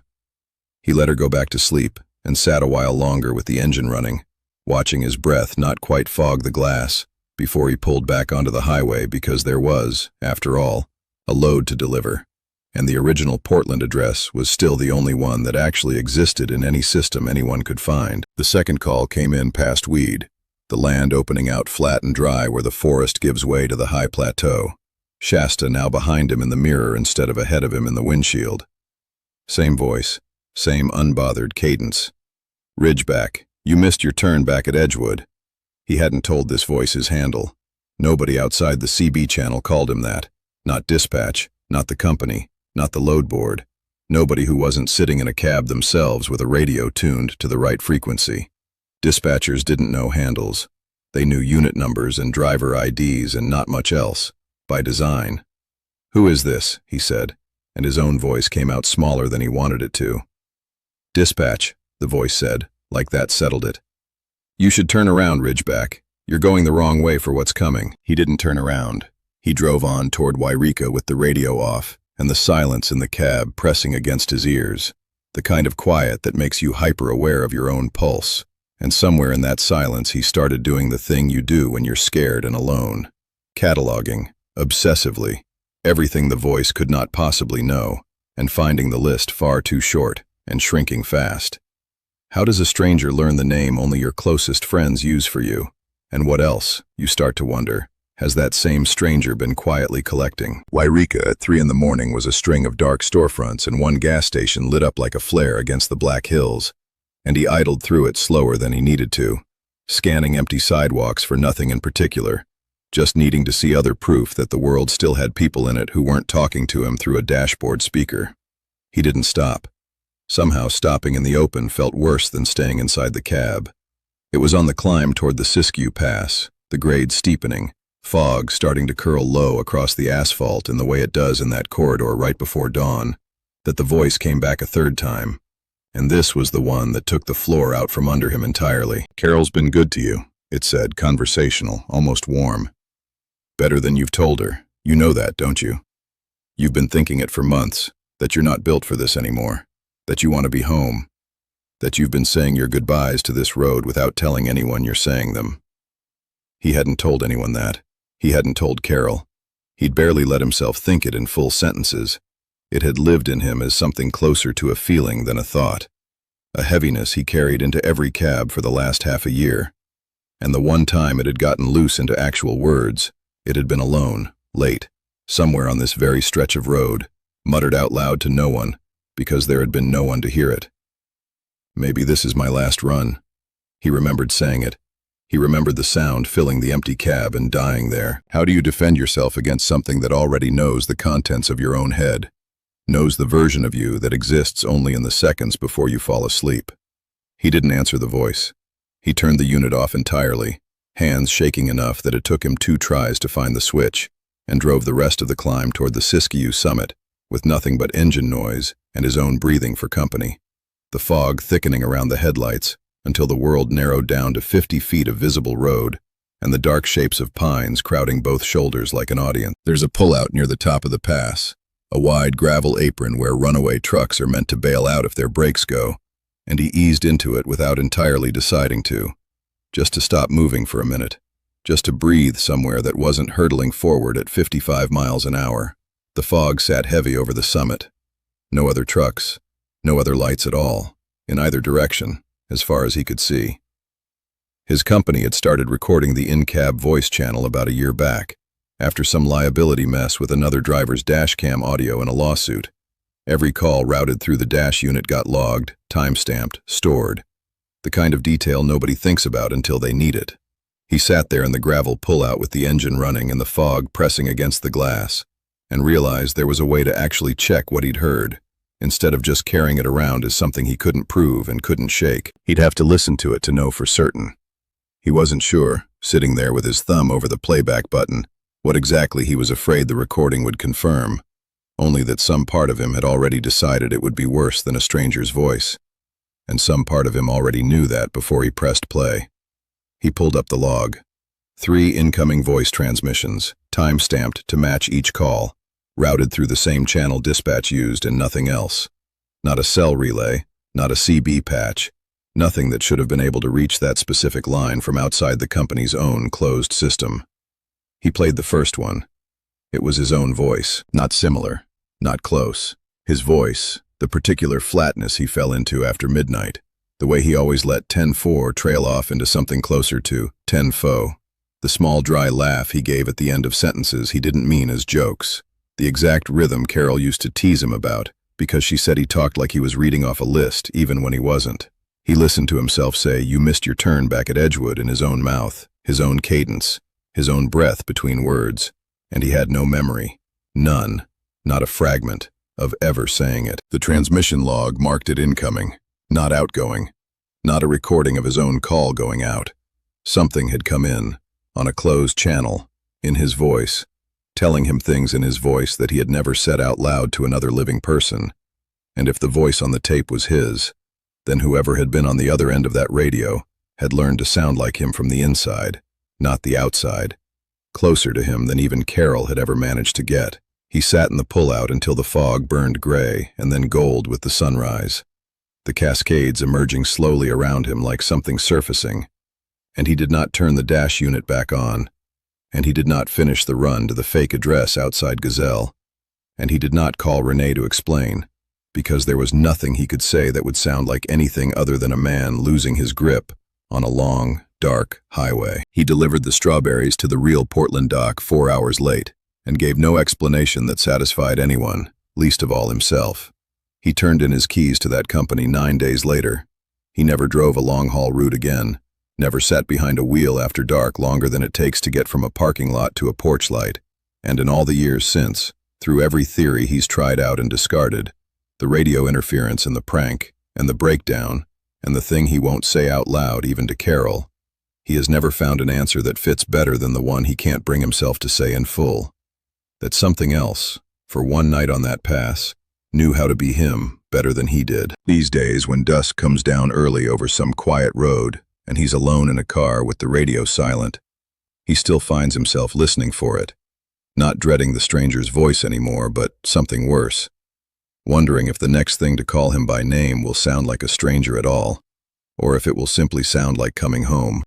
He let her go back to sleep and sat a while longer with the engine running, watching his breath not quite fog the glass before he pulled back onto the highway because there was, after all, a load to deliver, and the original Portland address was still the only one that actually existed in any system anyone could find. The second call came in past Weed, the land opening out flat and dry where the forest gives way to the high plateau. Shasta now behind him in the mirror instead of ahead of him in the windshield. Same voice, same unbothered cadence. Ridgeback, you missed your turn back at Edgewood. He hadn't told this voice his handle. Nobody outside the CB channel called him that. Not dispatch, not the company, not the load board. Nobody who wasn't sitting in a cab themselves with a radio tuned to the right frequency. Dispatchers didn't know handles. They knew unit numbers and driver IDs and not much else, by design. Who is this? He said, and his own voice came out smaller than he wanted it to. Dispatch, the voice said, like that settled it. You should turn around, Ridgeback. You're going the wrong way for what's coming. He didn't turn around. He drove on toward Wairika with the radio off, and the silence in the cab pressing against his ears, the kind of quiet that makes you hyper-aware of your own pulse. And somewhere in that silence he started doing the thing you do when you're scared and alone. Cataloging, obsessively, everything the voice could not possibly know, and finding the list far too short and shrinking fast. How does a stranger learn the name only your closest friends use for you? And what else, you start to wonder, has that same stranger been quietly collecting? Wairika at 3 in the morning was a string of dark storefronts and one gas station lit up like a flare against the black hills, and he idled through it slower than he needed to, scanning empty sidewalks for nothing in particular, just needing to see other proof that the world still had people in it who weren't talking to him through a dashboard speaker. He didn't stop. Somehow stopping in the open felt worse than staying inside the cab. It was on the climb toward the Siskiyou Pass, the grade steepening, fog starting to curl low across the asphalt in the way it does in that corridor right before dawn, that the voice came back a third time. And this was the one that took the floor out from under him entirely. Carol's been good to you, it said, conversational, almost warm. Better than you've told her. You know that, don't you? You've been thinking it for months, that you're not built for this anymore. That you want to be home, that you've been saying your goodbyes to this road without telling anyone you're saying them. He hadn't told anyone that. He hadn't told Carol. He'd barely let himself think it in full sentences. It had lived in him as something closer to a feeling than a thought, a heaviness he carried into every cab for the last half a year. And the one time it had gotten loose into actual words, it had been alone, late, somewhere on this very stretch of road, muttered out loud to no one, because there had been no one to hear it. Maybe this is my last run. He remembered saying it. He remembered the sound filling the empty cab and dying there. How do you defend yourself against something that already knows the contents of your own head, knows the version of you that exists only in the seconds before you fall asleep? He didn't answer the voice. He turned the unit off entirely, hands shaking enough that it took him 2 tries to find the switch, and drove the rest of the climb toward the Siskiyou summit, with nothing but engine noise and his own breathing for company. The fog thickening around the headlights until the world narrowed down to 50 feet of visible road, and the dark shapes of pines crowding both shoulders like an audience. There's a pullout near the top of the pass, a wide gravel apron where runaway trucks are meant to bail out if their brakes go, and he eased into it without entirely deciding to, just to stop moving for a minute, just to breathe somewhere that wasn't hurtling forward at 55 miles an hour. The fog sat heavy over the summit. No other trucks, no other lights at all, in either direction, as far as he could see. His company had started recording the in-cab voice channel about a year back, after some liability mess with another driver's dashcam audio in a lawsuit. Every call routed through the dash unit got logged, time-stamped, stored. The kind of detail nobody thinks about until they need it. He sat there in the gravel pullout with the engine running and the fog pressing against the glass, and realized there was a way to actually check what he'd heard, instead of just carrying it around as something he couldn't prove and couldn't shake. He'd have to listen to it to know for certain. He wasn't sure, sitting there with his thumb over the playback button, what exactly he was afraid the recording would confirm, only that some part of him had already decided it would be worse than a stranger's voice, and some part of him already knew that before he pressed play. He pulled up the log. 3 incoming voice transmissions, time-stamped to match each call, routed through the same channel dispatch used and nothing else. Not a cell relay, not a CB patch, nothing that should have been able to reach that specific line from outside the company's own closed system. He played the first one. It was his own voice, not similar, not close. His voice, the particular flatness he fell into after midnight, the way he always let 10-4 trail off into something closer to 10-foe. The small dry laugh he gave at the end of sentences he didn't mean as jokes. The exact rhythm Carol used to tease him about, because she said he talked like he was reading off a list, even when he wasn't. He listened to himself say, "You missed your turn" back at Edgewood in his own mouth, his own cadence, his own breath between words, and he had no memory, none, not a fragment, of ever saying it. The transmission log marked it incoming, not outgoing, not a recording of his own call going out. Something had come in, on a closed channel, in his voice, telling him things in his voice that he had never said out loud to another living person. And if the voice on the tape was his, then whoever had been on the other end of that radio had learned to sound like him from the inside, not the outside, closer to him than even Carol had ever managed to get. He sat in the pullout until the fog burned gray and then gold with the sunrise, the cascades emerging slowly around him like something surfacing, and he did not turn the dash unit back on, and he did not finish the run to the fake address outside Gazelle, and he did not call Renee to explain, because there was nothing he could say that would sound like anything other than a man losing his grip on a long, dark highway. He delivered the strawberries to the real Portland dock 4 hours late, and gave no explanation that satisfied anyone, least of all himself. He turned in his keys to that company 9 days later. He never drove a long-haul route again, never sat behind a wheel after dark longer than it takes to get from a parking lot to a porch light, and in all the years since, through every theory he's tried out and discarded, the radio interference and the prank, and the breakdown, and the thing he won't say out loud even to Carol, he has never found an answer that fits better than the one he can't bring himself to say in full. That something else, for one night on that pass, knew how to be him better than he did. These days, when dusk comes down early over some quiet road, and he's alone in a car with the radio silent, he still finds himself listening for it, not dreading the stranger's voice anymore, but something worse, wondering if the next thing to call him by name will sound like a stranger at all, or if it will simply sound like coming home.